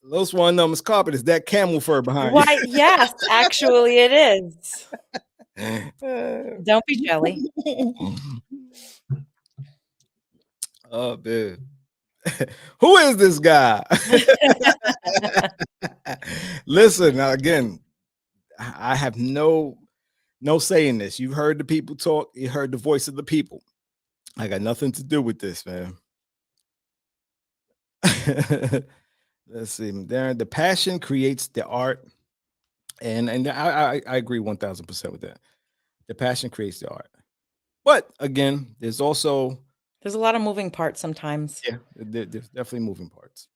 Those one numbers carpet is that camel fur behind Why, yes, actually it is. you. Don't be jelly. Oh man. Who is this guy? Listen, now again, I have no say in this. You've heard the people talk, you heard the voice of the people. I got nothing to do with this, man. Let's see. Darren, the passion creates the art. And I agree 1000% with that. The passion creates the art. But again, there's also There's a lot of moving parts sometimes. there's definitely moving parts.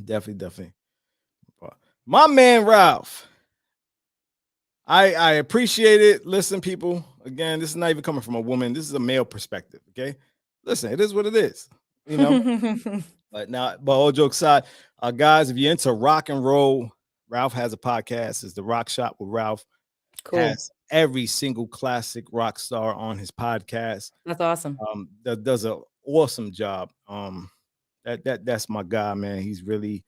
Definitely. My man Ralph. I appreciate it. Listen, people. Again, this is not even coming from a woman. This is a male perspective. Okay. Listen, it is what it is. You know. But all jokes aside, guys, if you're into rock and roll, Ralph has a podcast. It's the Rock Shop with Ralph. Cool. Has every single classic rock star on his podcast. That's awesome. That does an awesome job. That's my guy, man. He's really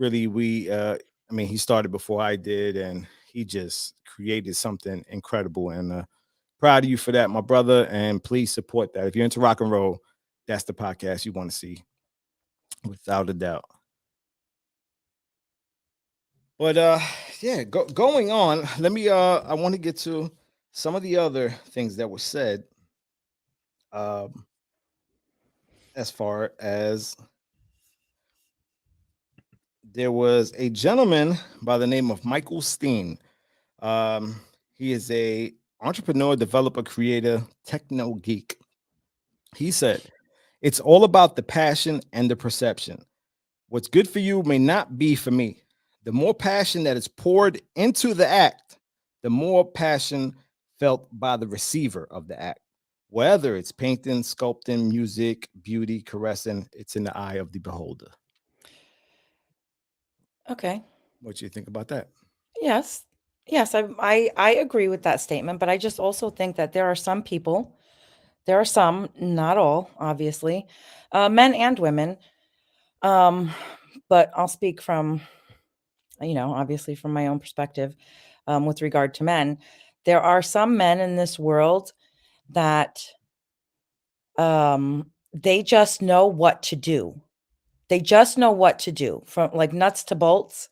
I mean, he started before I did, and he just created something incredible. And proud of you for that, my brother. And please support that. If you're into rock and roll, that's the podcast you want to see, without a doubt. But yeah, going on. Let me I want to get to some of the other things that were said. Um, as far as there was a gentleman by the name of Michael Steen. Um, he is a entrepreneur, developer, creator, techno geek. He said, "It's all about the passion and the perception. What's good for you may not be for me. The more passion that is poured into the act, the more passion felt by the receiver of the act. Whether it's painting, sculpting, music, beauty, caressing, it's in the eye of the beholder." Okay. What do you think about that? Yes. Yes, I agree with that statement, but I just also think that there are some, not all, obviously, men and women. Um, but I'll speak from, obviously from my own perspective, with regard to men. There are some men in this world that they just know what to do. They just know what to do from like nuts to bolts.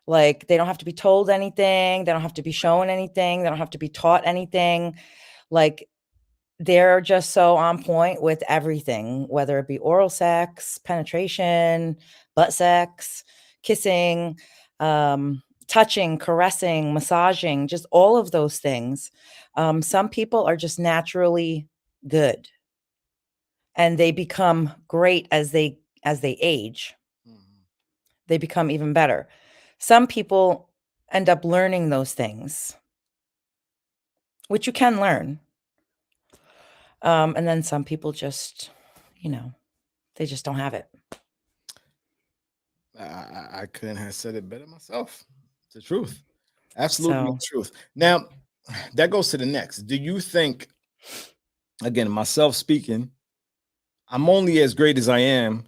Like, they don't have to be told anything, they don't have to be shown anything, they don't have to be taught anything. Like, they're just so on point with everything, whether it be oral sex, penetration, butt sex, kissing, touching, caressing, massaging, just all of those things. Some people are just naturally good and they become great as they age. Mhm. They become even better. Some people end up learning those things, which you can learn. And then some people just, they just don't have it. I couldn't have said it better myself. It's the truth. Absolutely the So, truth. Now, that goes to the next. Do you think, again, myself speaking, I'm only as great as I am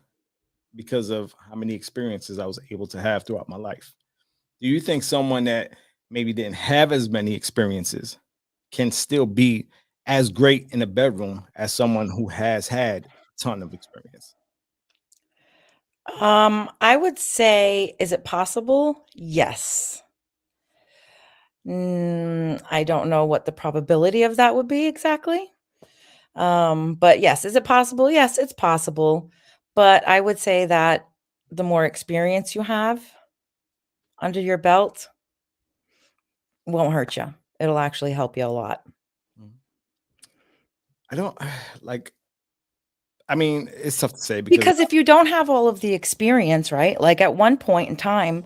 because of how many experiences I was able to have throughout my life? Do you think someone that maybe didn't have as many experiences can still be as great in the bedroom as someone who has had a ton of experience? I would say, is it possible? Yes. I don't know what the probability of that would be exactly. But yes, is it possible? Yes, it's possible. But I would say that the more experience you have under your belt won't hurt you. It'll actually help you a lot. Mhm. I don't like, I mean, it's tough to say because Because if you don't have all of the experience, right? Like at one point in time,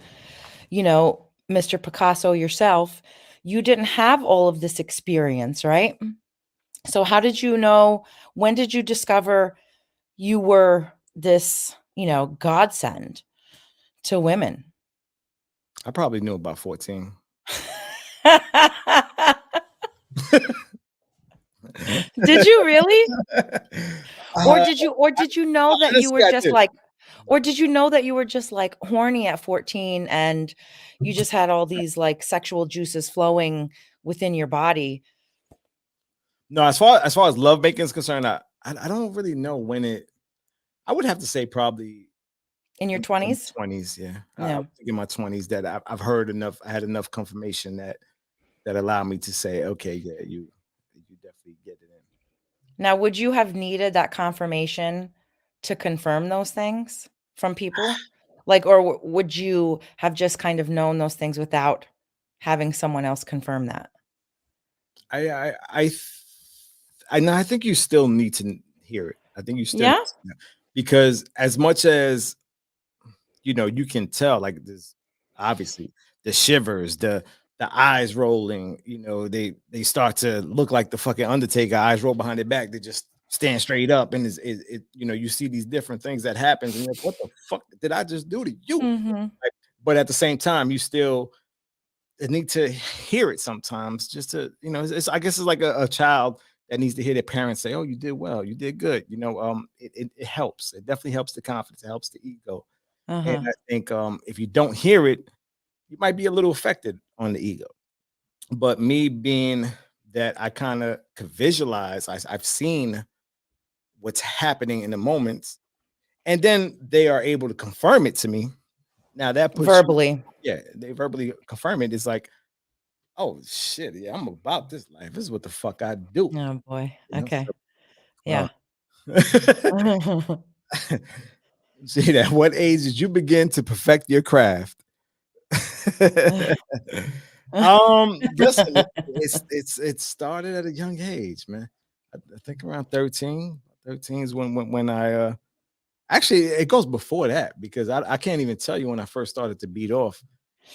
Mr. Picasso yourself, you didn't have all of this experience, right? So how did you know? When did you discover you were this, godsend to women? I probably knew about 14. Did you really? Or Uh, did you know that you were honestly, I just did. like or did you know that you were just like horny at 14 and you just had all these like sexual juices flowing within your body No, as far as love making is concerned, I don't really know when it. I would have to say probably in your in 20s? 20s. Yeah, I Yeah. was in my 20s that I've heard enough. I had enough confirmation that allowed me to say, okay, yeah, you definitely get it in. Now, would you have needed that confirmation to confirm those things from people? Like, or would you have just kind of known those things without having someone else confirm that? I know. I think you still need to hear it. I think you still need Yeah? to know. Because as much as you can tell, like this, obviously the shivers, the eyes rolling. They start to look like the fucking Undertaker. Eyes roll behind their back. They just stand straight up, and you see these different things that happens, and you're like, what the fuck did I just do to you? Mhm. Like, but at the same time, you still need to hear it sometimes just to I guess it's like a child that needs to hear their parents say, oh, you did well, you did good. It helps. It definitely helps the confidence. It helps the ego. And Uh-huh. I think if you don't hear it, you might be a little affected on the ego. But me being that I kind of could visualize, I've seen what's happening in the moments, and then they are able to confirm it to me. Now that puts you, Verbally. yeah, they verbally confirm it. It's like, oh shit, yeah, I'm about this life. This is what the fuck I do. Oh boy. You know? Okay. So, Yeah. see, at what age did you begin to perfect your craft? Listen, it started at a young age, man. I think around 13. 13 is when I actually it goes before that because I can't even tell you when I first started to beat off.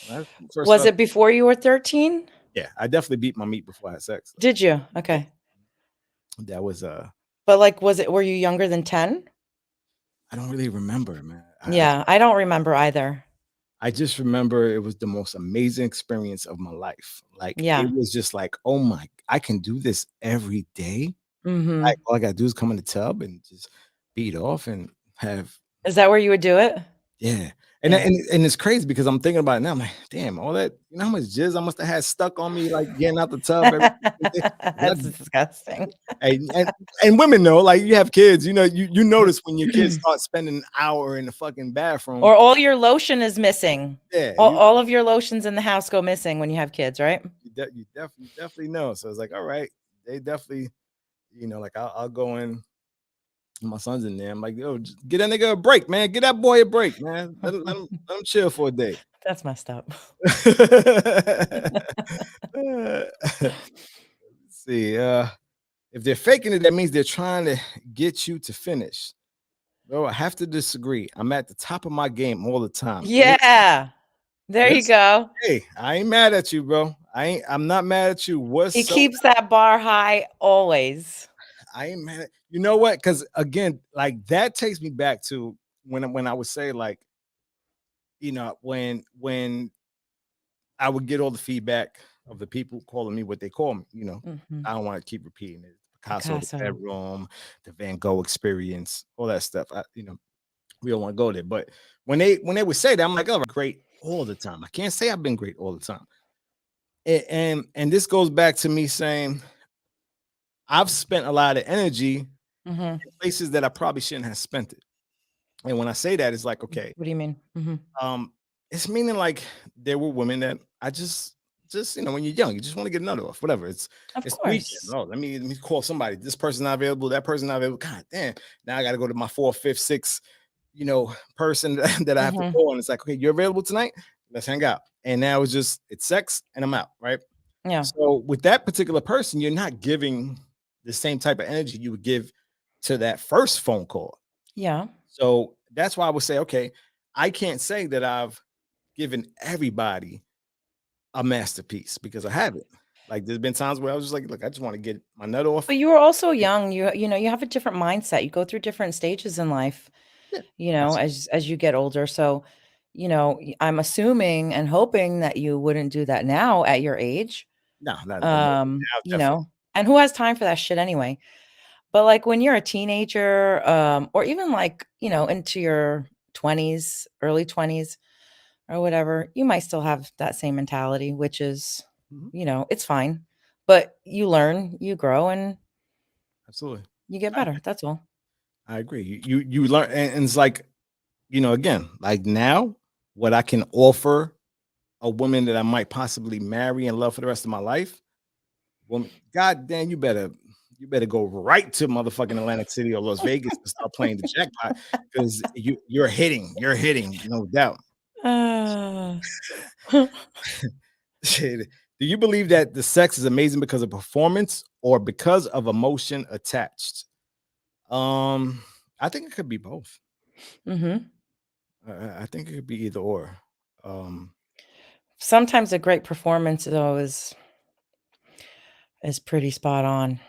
When I first Was started, it before you were 13? yeah, I definitely beat my meat before I had sex. Did you? Yeah, Okay. that was But like, were you younger than 10? I don't really remember, man. Yeah, I don't remember either. I just remember it was the most amazing experience of my life. Like it Yeah. was just like, oh my, I can do this every day. Like Mhm. all I gotta do is come in the tub and just beat off and have, Is that where you would do it? yeah. And Yeah. and it's crazy because I'm thinking about it now. I'm like, damn, all that, how much jizz I must have had stuck on me, like getting out the tub every day. 'Cause That's disgusting. and women know, like you have kids, you notice when your kids start spending an hour in the fucking bathroom. Or all your lotion is missing. Yeah, All of your lotions in the house go missing when you have kids, right? you definitely know. So it's like, all right, they definitely, like I'll go in. My son's in there. I'm like, yo, just get that nigga a break, man. Get that boy a break, man. Let him chill for a day. That's messed up. See, if they're faking it, that means they're trying to get you to finish. Bro, I have to disagree. I'm at the top of my game all the time. Yeah. There you Listen, go. hey, I ain't mad at you, bro. I'm not mad at you He whatsoever. keeps that bar high always. I ain't mad at you know what? Because again, like that takes me back to when I would say, like, when I would get all the feedback of the people calling me what they call me, Mhm. I don't want to keep repeating it. Picasso, the Picasso. bedroom, the Van Gogh experience, all that stuff. We don't want to go there. But when they would say that, I'm like, oh, great all the time. I can't say I've been great all the time. And this goes back to me saying I've spent a lot of energy Mhm. in places that I probably shouldn't have spent it. And when I say that, it's like, okay, What do you mean? Mhm. it's meaning like there were women that I just when you're young, you just want to get another off, whatever. It's Of the weekend. course. Oh, let me call somebody. This person not available, that person not available. God damn. Now I gotta go to my fourth, fifth, sixth, person that I have to Mhm. call. And it's like, okay, you're available tonight? Let's hang out. And now it's sex and I'm out, right? Yeah. So with that particular person, you're not giving the same type of energy you would give to that first phone call. Yeah. So that's why I would say, okay, I can't say that I've given everybody a masterpiece because I haven't. Like there's been times where I was just like, look, I just want to get my nut off. But you were also young. You have a different mindset. You go through different stages in life, Yeah, as you get older. So, I'm assuming and hoping that you wouldn't do that now at your age. no, not now, You definitely. know, and who has time for that shit anyway? But like when you're a teenager, or even like, into your 20s, early 20s or whatever, you might still have that same mentality, which is, Mhm. it's fine. But you learn, you grow, and Absolutely. you get I better. agree. That's all. I agree. You learn, and it's like, again, like now, what I can offer a woman that I might possibly marry and love for the rest of my life. Woman, God damn, you better go right to motherfucking Atlantic City or Las Vegas and start playing the jackpot because you're hitting, no doubt. Uh, Shit. Do you believe that the sex is amazing because of performance or because of emotion attached? I think it could be both. mhm. I think it could be either or. Um, Sometimes a great performance though is pretty spot on.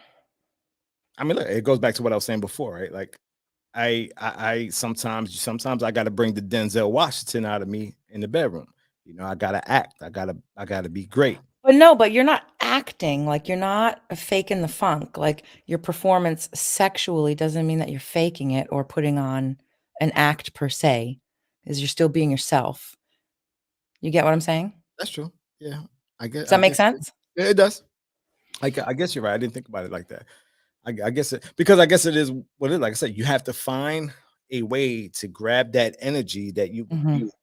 I mean, look, it goes back to what I was saying before, right? Like, I sometimes I got to bring the Denzel Washington out of me in the bedroom. I gotta act. I gotta be great. But no, but you're not acting, like, you're not faking the funk, like, your performance sexually doesn't mean that you're faking it or putting on an act per se, because 'cause you're still being yourself. You get what I'm saying? That's true. Yeah, I guess. Does I that make guess sense? yeah, it does. I guess you're right. I didn't think about it like that. I guess because I guess it is what it is. Like I said, you have to find a way to grab that energy that you would Mhm, use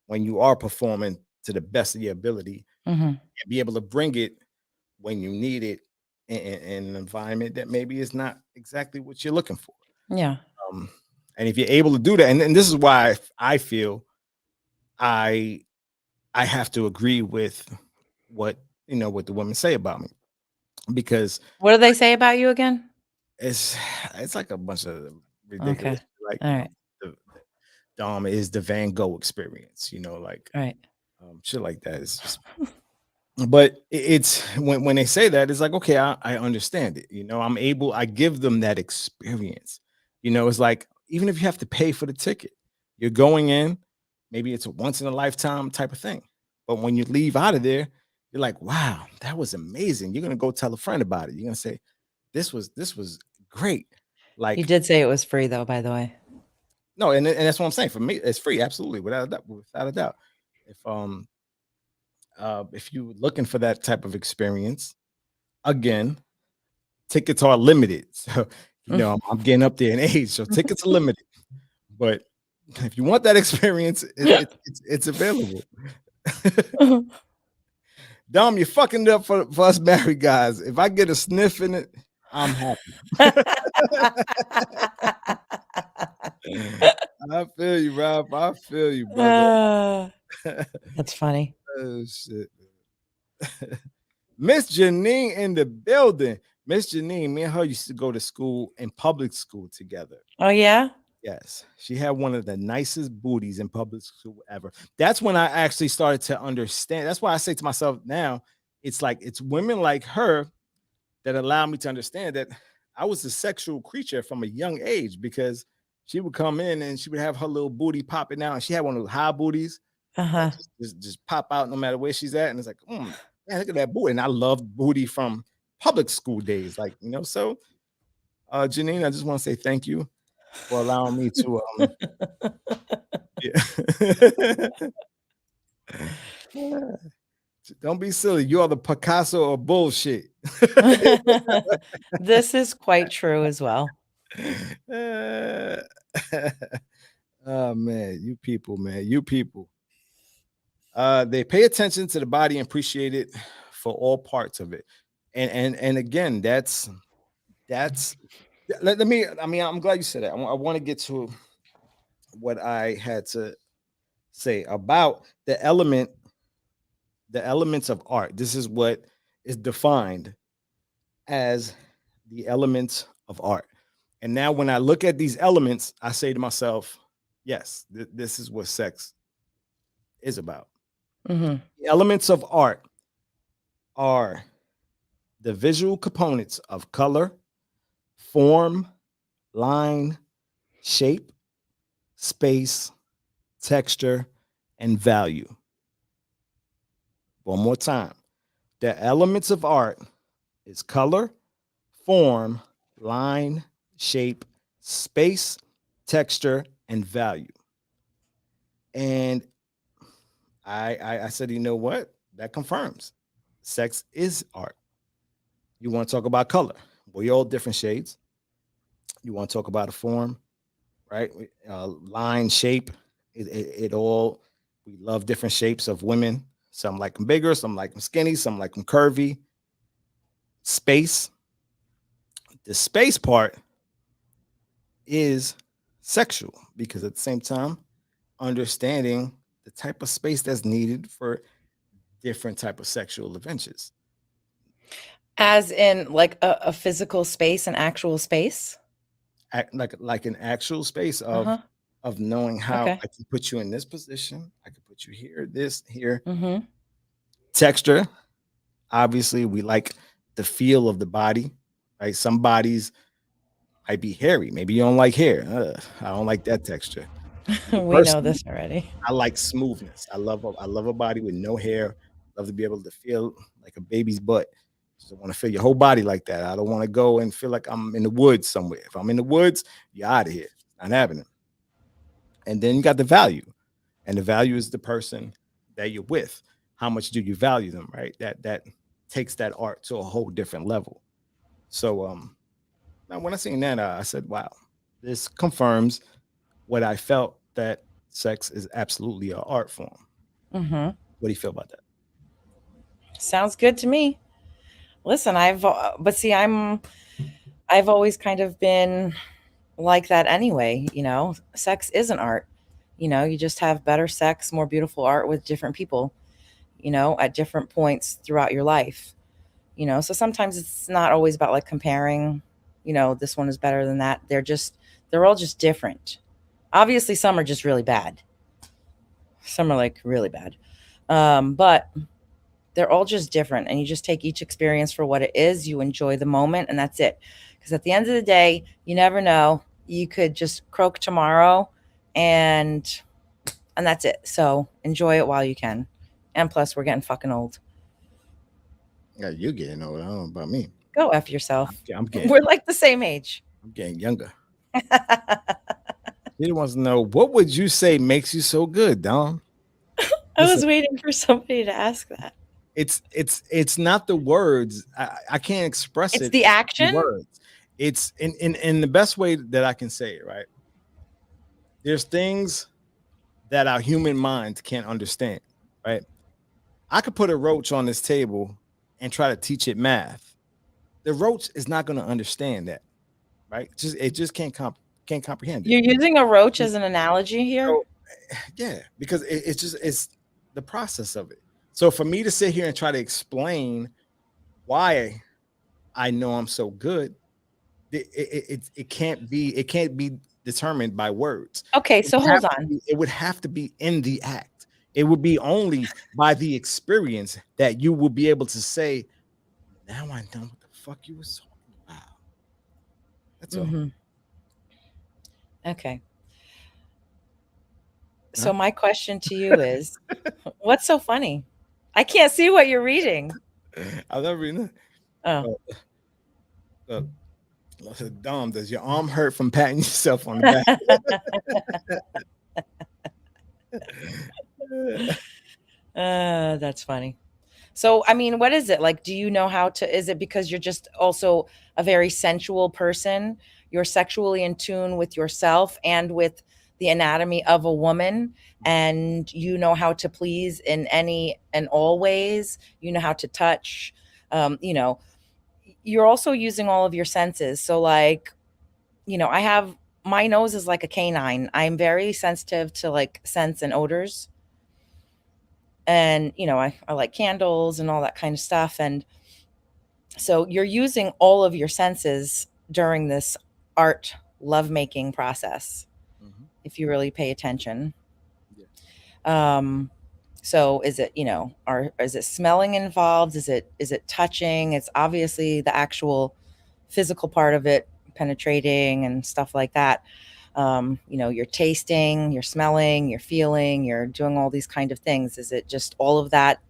when you are performing to the best of your ability mhm. and be able to bring it when you need it in an environment that maybe is not exactly what you're looking for. Yeah. Um, and if you're able to do that, and this is why I feel I I have to agree with what what the women say about me because What do they say about you again? it's it's like a bunch of Okay. ridiculous, like Alright, the Dom is the Van Gogh experience, like alright. shit like that. It's just, but it's when they say that, it's like, okay, I understand it. I give them that experience. It's like even if you have to pay for the ticket, you're going in, maybe it's a once in a lifetime type of thing. But when you leave out of there, you're like, wow, that was amazing. You're gonna go tell a friend about it. You're gonna say, this was great. You Like, did say it was free though, by the way. no, and that's what I'm saying. For me, it's free, absolutely, without a doubt, without a doubt. If you're looking for that type of experience, again, tickets are limited. So, I'm getting up there in age, so tickets are limited. But if you want that experience, it's available. Dom, you're fucking it up for us married guys. If I get a sniff in it, I'm happy. I feel you, Rob. I feel you, brother. That's funny. Oh shit. Miss Janine in the building. Miss Janine, me and her used to go to school in public school together. Oh yeah. Yes, she had one of the nicest booties in public school ever. That's when I actually started to understand. That's why I say to myself now, it's like it's women like her that allow me to understand that I was a sexual creature from a young age because she would come in and she would have her little booty popping out, and she had one of those high booties that Uh-huh. just pop out no matter where she's at, and it's like, man, look at that booty, and I loved booty from public school days, like So, Janine, I just want to say thank you for allowing me to yeah. Don't be silly. You are the Picasso of bullshit. This is quite true as well. Oh man, you people, man, you people. They pay attention to the body and appreciate it for all parts of it. And again, that's let me. I mean, I'm glad you said that. I want to get to what I had to say about the elements of art. This is what is defined as the elements of art. And now when I look at these elements, I say to myself, yes, this is what sex is about. Hmm. The elements of art are the visual components of color, form, line, shape, space, texture, and value. One more time. The elements of art is color, form, line, shape, space, texture, and value. And I said, you know what? That confirms sex is art. You want to talk about color? We all different shades. You want to talk about a form, right? Line, shape, it all. We love different shapes of women. Some like them bigger, some like them skinny, some like them curvy. Space. The space part is sexual because at the same time, understanding the type of space that's needed for different type of sexual adventures. As in like a physical space, an actual space. Like an actual space Uh-huh. of knowing how Okay. I can put you in this position, I can put you here, this here. Mm-hmm. Texture, obviously, we like the feel of the body, right? Some bodies might be hairy. Maybe you don't like hair. I don't like that texture. Me We know personally, this already. I like smoothness. I love a body with no hair. Love to be able to feel like a baby's butt. Just want to feel your whole body like that. I don't want to go and feel like I'm in the woods somewhere. If I'm in the woods, you're out of here. Not happening. And then you got the value, and the value is the person that you're with. How much do you value them, right? That takes that art to a whole different level. So now when I seen that, I said, wow, this confirms what I felt, that sex is absolutely an art form. Mm-hmm. What do you feel about that? Sounds good to me. Listen, but see, I've always kind of been like that anyway. Sex is an art. You just have better sex, more beautiful art with different people, at different points throughout your life. So sometimes it's not always about like comparing, this one is better than that. They're all just different. Obviously, some are just really bad. Some are like really bad. But they're all just different, and you just take each experience for what it is. You enjoy the moment, and that's it. Because at the end of the day, you never know. You could just croak tomorrow, and that's it. So enjoy it while you can. And plus, we're getting fucking old. Yeah, you're getting old. I don't know about me. Go F yourself. I'm getting We're like the same age. I'm getting younger. He wants to know, what would you say makes you so good, Dom? I was Listen, waiting for somebody to ask that. it's not the words. I can't express It's it the in action. words. It's in the best way that I can say it, right? There's things that our human minds can't understand, right? I could put a roach on this table and try to teach it math. The roach is not going to understand that, right? It just can't comprehend it. You're using a roach as an analogy here? So, yeah, because it's the process of it. So for me to sit here and try to explain why I know I'm so good, it can't be determined by words. Okay, so hold on. It would have to be in the act. It would be only by the experience that you will be able to say, now I know what the fuck you was talking about. That's all. Mhm. Okay. So my question to you is, what's so funny? I can't see what you're reading. I love reading Oh. Dom, does your arm hurt from patting yourself on the back? That's funny. So, I mean, what is it? Like, do you know how to, is it because you're just also a very sensual person? You're sexually in tune with yourself and with the anatomy of a woman, and you know how to please in any and all ways. You know how to touch. You know, you're also using all of your senses. So, like, you know, my nose is like a canine. I'm very sensitive to like scents and odors. And, you know, I like candles and all that kind of stuff. And so you're using all of your senses during this art lovemaking process, if you really pay attention. Yeah. So is it, you know, is it smelling involved? Is it touching? It's obviously the actual physical part of it, penetrating and stuff like that. You know, you're tasting, you're smelling, you're feeling, you're doing all these kind of things. Is it just all of that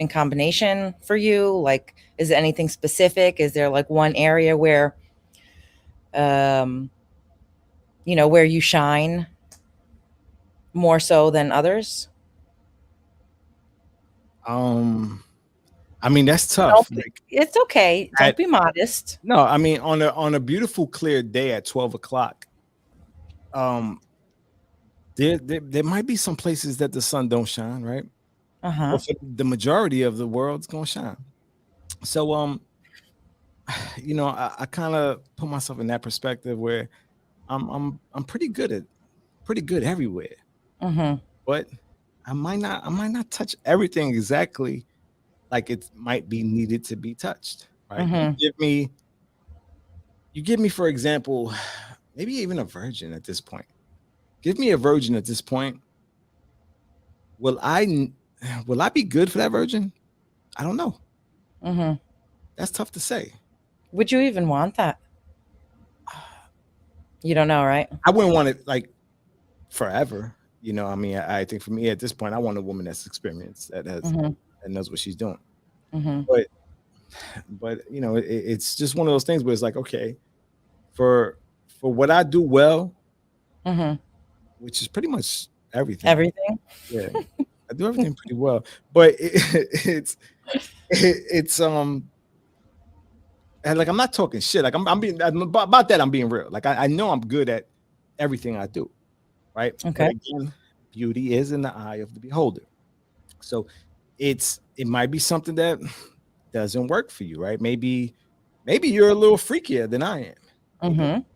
in combination for you? Like, is it anything specific? Is there like one area where, you know, where you shine more so than others? I mean, that's tough. Like, it's okay. Don't be modest. No, I mean, on a beautiful, clear day at 12 o'clock, there might be some places that the sun don't shine, right? But for the majority of the world, it's gonna shine. So, you know, I kind of put myself in that perspective where I'm pretty good everywhere. But I might not touch everything exactly like it might be needed to be touched, right? You give me, for example, maybe even a virgin at this point. Give me a virgin at this point. Will I be good for that virgin? I don't know. That's tough to say. Would you even want that? You don't know, right? I wouldn't want it like forever. You know, I mean, I think for me at this point, I want a woman that's experienced, that has that knows what she's doing. But you know, it's just one of those things where it's like, okay, for what I do well, which is pretty much everything. Everything. Yeah, I do everything pretty well, but it's and like I'm not talking shit. Like I'm being about that. I'm being real. Like I know I'm good at everything I do, right? Okay. But again, beauty is in the eye of the beholder. So it might be something that doesn't work for you, right? Maybe you're a little freakier than I am.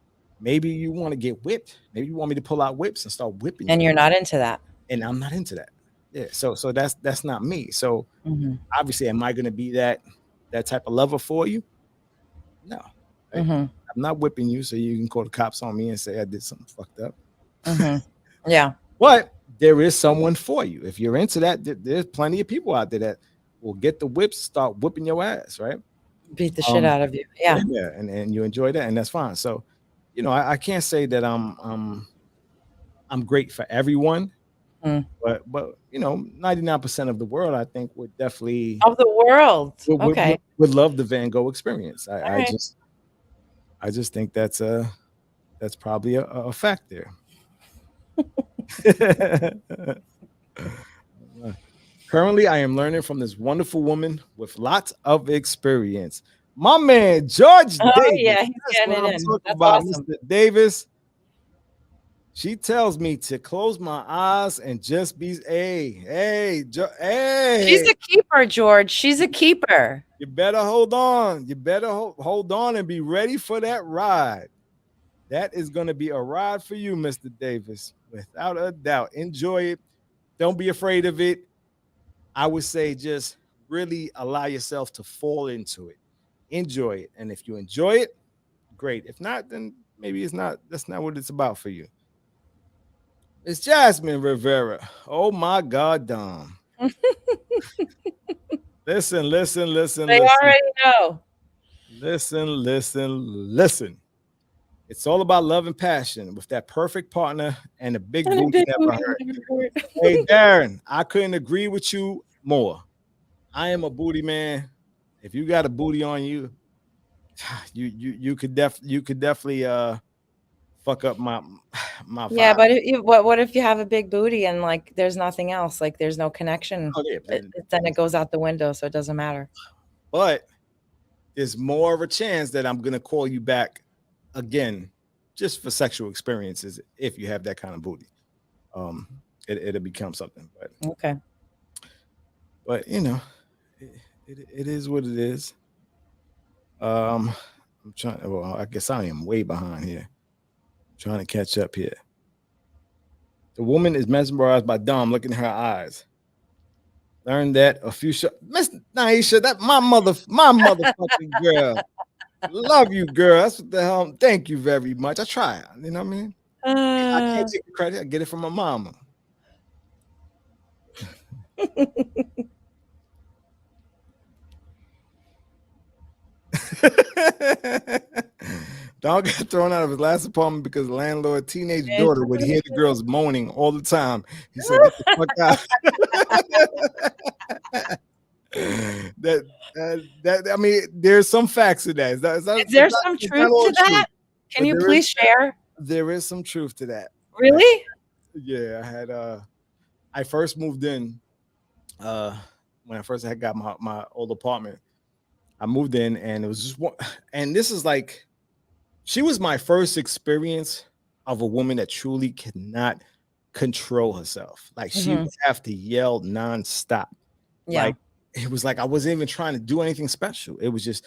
Maybe you want to get whipped. Maybe you want me to pull out whips and start whipping you. And you're not into that. And I'm not into that. Yeah. So that's not me. So obviously, am I going to be that type of lover for you? No. Right? I'm not whipping you so you can call the cops on me and say I did something fucked up. Yeah. But there is someone for you. If you're into that, there's plenty of people out there that will get the whips, start whipping your ass, right? Beat the shit out of you. Yeah. Yeah, and you enjoy that, and that's fine. So, you know, I can't say that I'm great for everyone, but you know, 99% of the world, I think, would definitely of the world. Would love the Van Gogh experience. I right. just think that's probably a fact there. Currently, I am learning from this wonderful woman with lots of experience. My man, George Davis. Yeah, he's getting it in. That's awesome. Mr. Davis. She tells me to close my eyes and just be, hey. She's a keeper, George. She's a keeper. You better hold on. You better hold on and be ready for that ride. That is going to be a ride for you, Mr. Davis, without a doubt. Enjoy it. Don't be afraid of it. I would say just really allow yourself to fall into it. Enjoy it. And if you enjoy it, great. If not, then maybe it's not, that's not what it's about for you. It's Jasmine Rivera. Oh my God, Dom. Listen, listen, listen, They listen, already know. listen. It's all about love and passion with that perfect partner and a big And a booty big never booty hurt. never hurt. Hey, Darren, I couldn't agree with you more. I am a booty man. If you got a booty on you, you could definitely fuck up my Yeah, vibe. but what if you have a big booty and like there's nothing else, like there's no connection? Oh yeah, Then it goes out the window, so it doesn't matter. but there's more of a chance that I'm gonna call you back again just for sexual experiences if you have that kind of booty. Um, it'll become something, Okay. but you know, it is what it is. Um, I'm trying. Well, I guess I am way behind here. Trying to catch up here. The woman is mesmerized by Dom. Look in her eyes. Learned that a few Miss Naisha, that my motherfucking girl. Love you, girl. That's what the hell. Thank you very much. I try. You know what I mean? I can't take the credit. I get it from my mama. Dog got thrown out of his last apartment because the landlord teenage daughter would hear the girls moaning all the time. He said, "Get the fuck out." that I mean, there's some facts to that. Is there some It's truth not all to that? Can but you there please share? there is some truth to that. Really? Yeah, I first moved in when I first had got my old apartment. I moved in and it was just one, and this is like she was my first experience of a woman that truly cannot control herself. Like she Mhm. would have to yell nonstop. Yeah. Like it was like I wasn't even trying to do anything special. It was just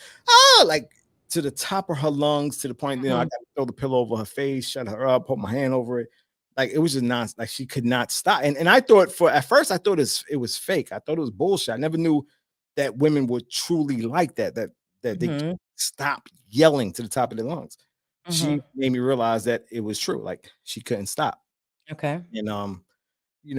like to the top of her lungs to the point, I got to throw the pillow over her face, shut her up, put my hand over it. Like it was just like she could not stop. And I thought at first I thought it was fake. I thought it was bullshit. I never knew that women were truly like that they Mhm. can't stop yelling to the top of their lungs. She Mhm. made me realize that it was true. Like she couldn't stop. Okay. And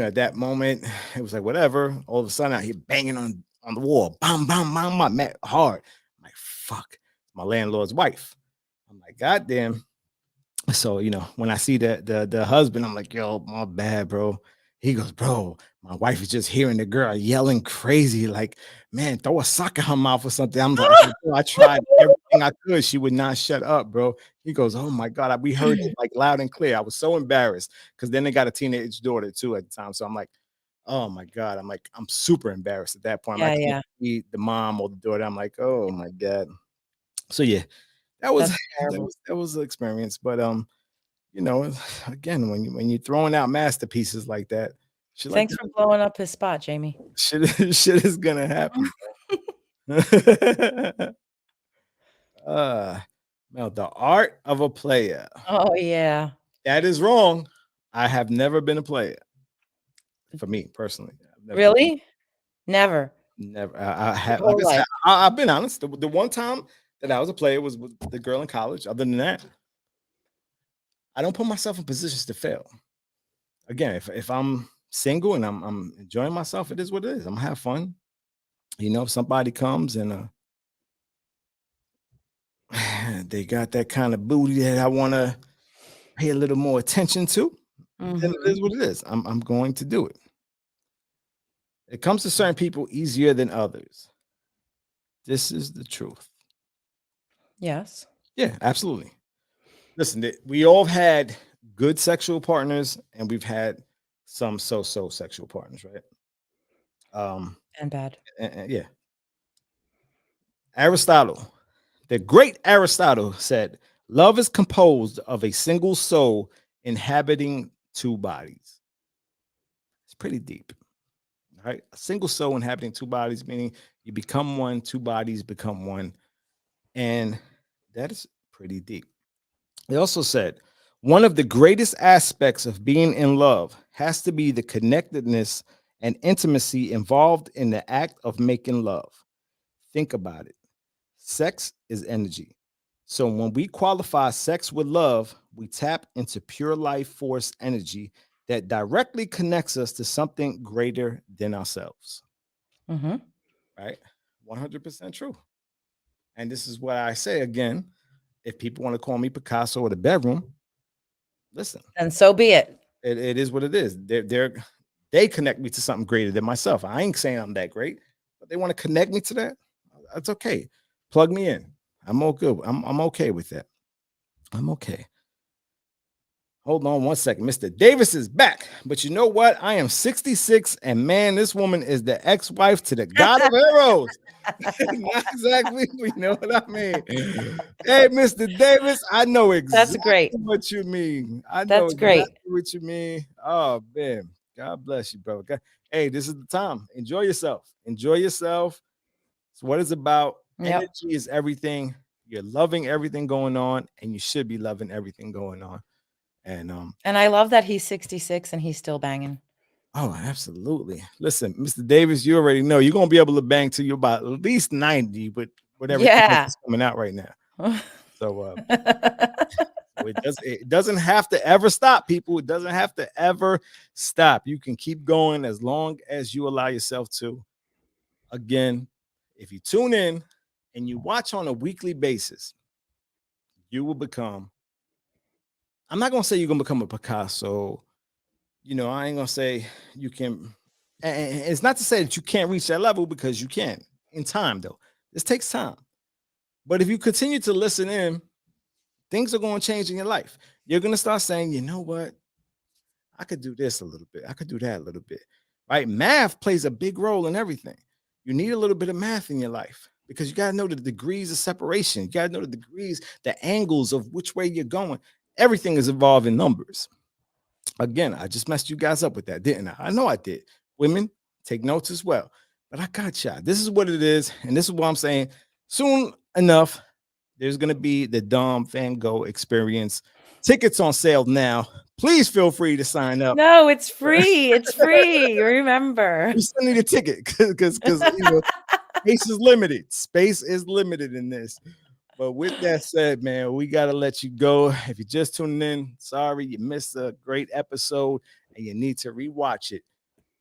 at that moment, it was like whatever. All of a sudden, I hear banging on the wall, bam, bam, bam, bam, hard. I'm like, fuck, my landlord's wife. I'm like, goddamn. So when I see the husband, I'm like, yo, my bad, bro. He goes, bro, my wife is just hearing the girl yelling crazy, like, man, throw a sock in her mouth or something. I'm like, bro, I tried everything I could. She would not shut up, bro. He goes, oh my God, we heard it like loud and clear. I was so embarrassed because then they got a teenage daughter too at the time. So I'm like, oh my God. I'm like, I'm super embarrassed at that point. I Yeah, can't yeah. be the mom or the daughter. I'm like, oh my God. So yeah, that was That's terrible. that was an experience. But again, when you're throwing out masterpieces like that, shit like Thanks for blowing up his spot, Jamie. shit is gonna happen. uh Now the art of a player. Oh, yeah. That is wrong. I have never been a player. For me personally. I've never been, Really? Never. never. I Your have, like whole I said, life. I've been honest. The one time that I was a player was with the girl in college. Other than that, I don't put myself in positions to fail. Again, if I'm single and I'm enjoying myself, it is what it is. I'm gonna have fun. If somebody comes and they got that kind of booty that I want to pay a little more attention to, then it Mhm. is what it is. I'm going to do it. It comes to certain people easier than others. This is the truth. Yes. Yeah, absolutely. Listen, we all had good sexual partners and we've had some so-so sexual partners, right? Um, And bad. yeah. Aristotle, the great Aristotle said, love is composed of a single soul inhabiting two bodies. It's pretty deep. Right? A single soul inhabiting two bodies, meaning you become one, two bodies become one. And that is pretty deep. He also said, one of the greatest aspects of being in love has to be the connectedness and intimacy involved in the act of making love. Think about it. Sex is energy. So when we qualify sex with love, we tap into pure life force energy that directly connects us to something greater than ourselves. Mm-hmm. Right? 100% true. And this is what I say again. If people want to call me Picasso or the bedroom, listen, And so be it. it is what it is. They connect me to something greater than myself. I ain't saying I'm that great, but they want to connect me to that. That's okay. Plug me in. I'm all good. I'm okay with that. I'm okay. Hold on one second. Mr. Davis is back. But you know what? I am 66, and man, this woman is the ex-wife to the god of heroes. Not exactly. You know what I mean? Hey, Mr. Davis, I know exactly great. what you mean. I know That's exactly great. what you mean. Oh, man. God bless you, bro. Hey, this is the time. Enjoy yourself. Enjoy yourself. It's what it's about. Yep. Energy is everything. You're loving everything going on, and you should be loving everything going on. And I love that he's 66 and he's still banging. oh, absolutely. Listen, Mr. Davis, you already know you're gonna be able to bang till you're about at least 90 with everything that's coming out right now. So it doesn't have to ever stop, people. It doesn't have to ever stop. You can keep going as long as you allow yourself to. Again, if you tune in and you watch on a weekly basis, you will become. I'm not gonna say you're gonna become a Picasso. You know, I ain't gonna say you can. And it's not to say that you can't reach that level, because you can in time, though. This takes time. But if you continue to listen in, things are going to change in your life. You're going to start saying, you know what? I could do this a little bit. I could do that a little bit. Right? Math plays a big role in everything. You need a little bit of math in your life, because you got to know the degrees of separation. You got to know the degrees, the angles of which way you're going. Everything is involved in numbers. Again, I just messed you guys up with that, didn't I? I know I did. Women, take notes as well. But I got y'all. This is what it is. And this is what I'm saying. Soon enough, there's going to be the Dom Van Gogh experience. Tickets on sale now. Please feel free to sign up. No, it's free. It's free. Remember. You still need a ticket because you know, space is limited. Space is limited in this. But with that said, man, we got to let you go. If you're just tuning in, sorry, you missed a great episode and you need to rewatch it.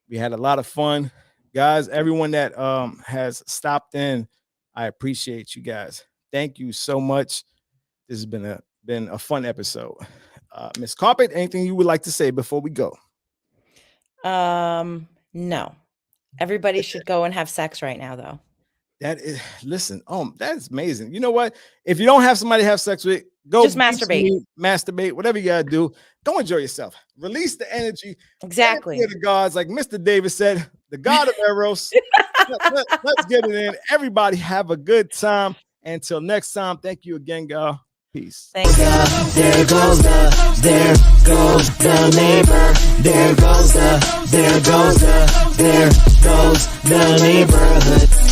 We had a lot of fun. Guys, everyone that has stopped in, I appreciate you guys. Thank you so much. This has been a fun episode. Miss Carpet, anything you would like to say before we go? No. Everybody should go and have sex right now, though. That is, listen, that's amazing. You know what? If you don't have somebody to have sex with, go just masturbate, whatever you gotta do. Go enjoy yourself. Release the energy. Exactly. The gods, like Mr. Davis said, the god of Eros. Let's get it in. Everybody have a good time. Until next time, thank you again, y'all. Peace. Thank you. There goes the neighbor. There goes the neighborhood.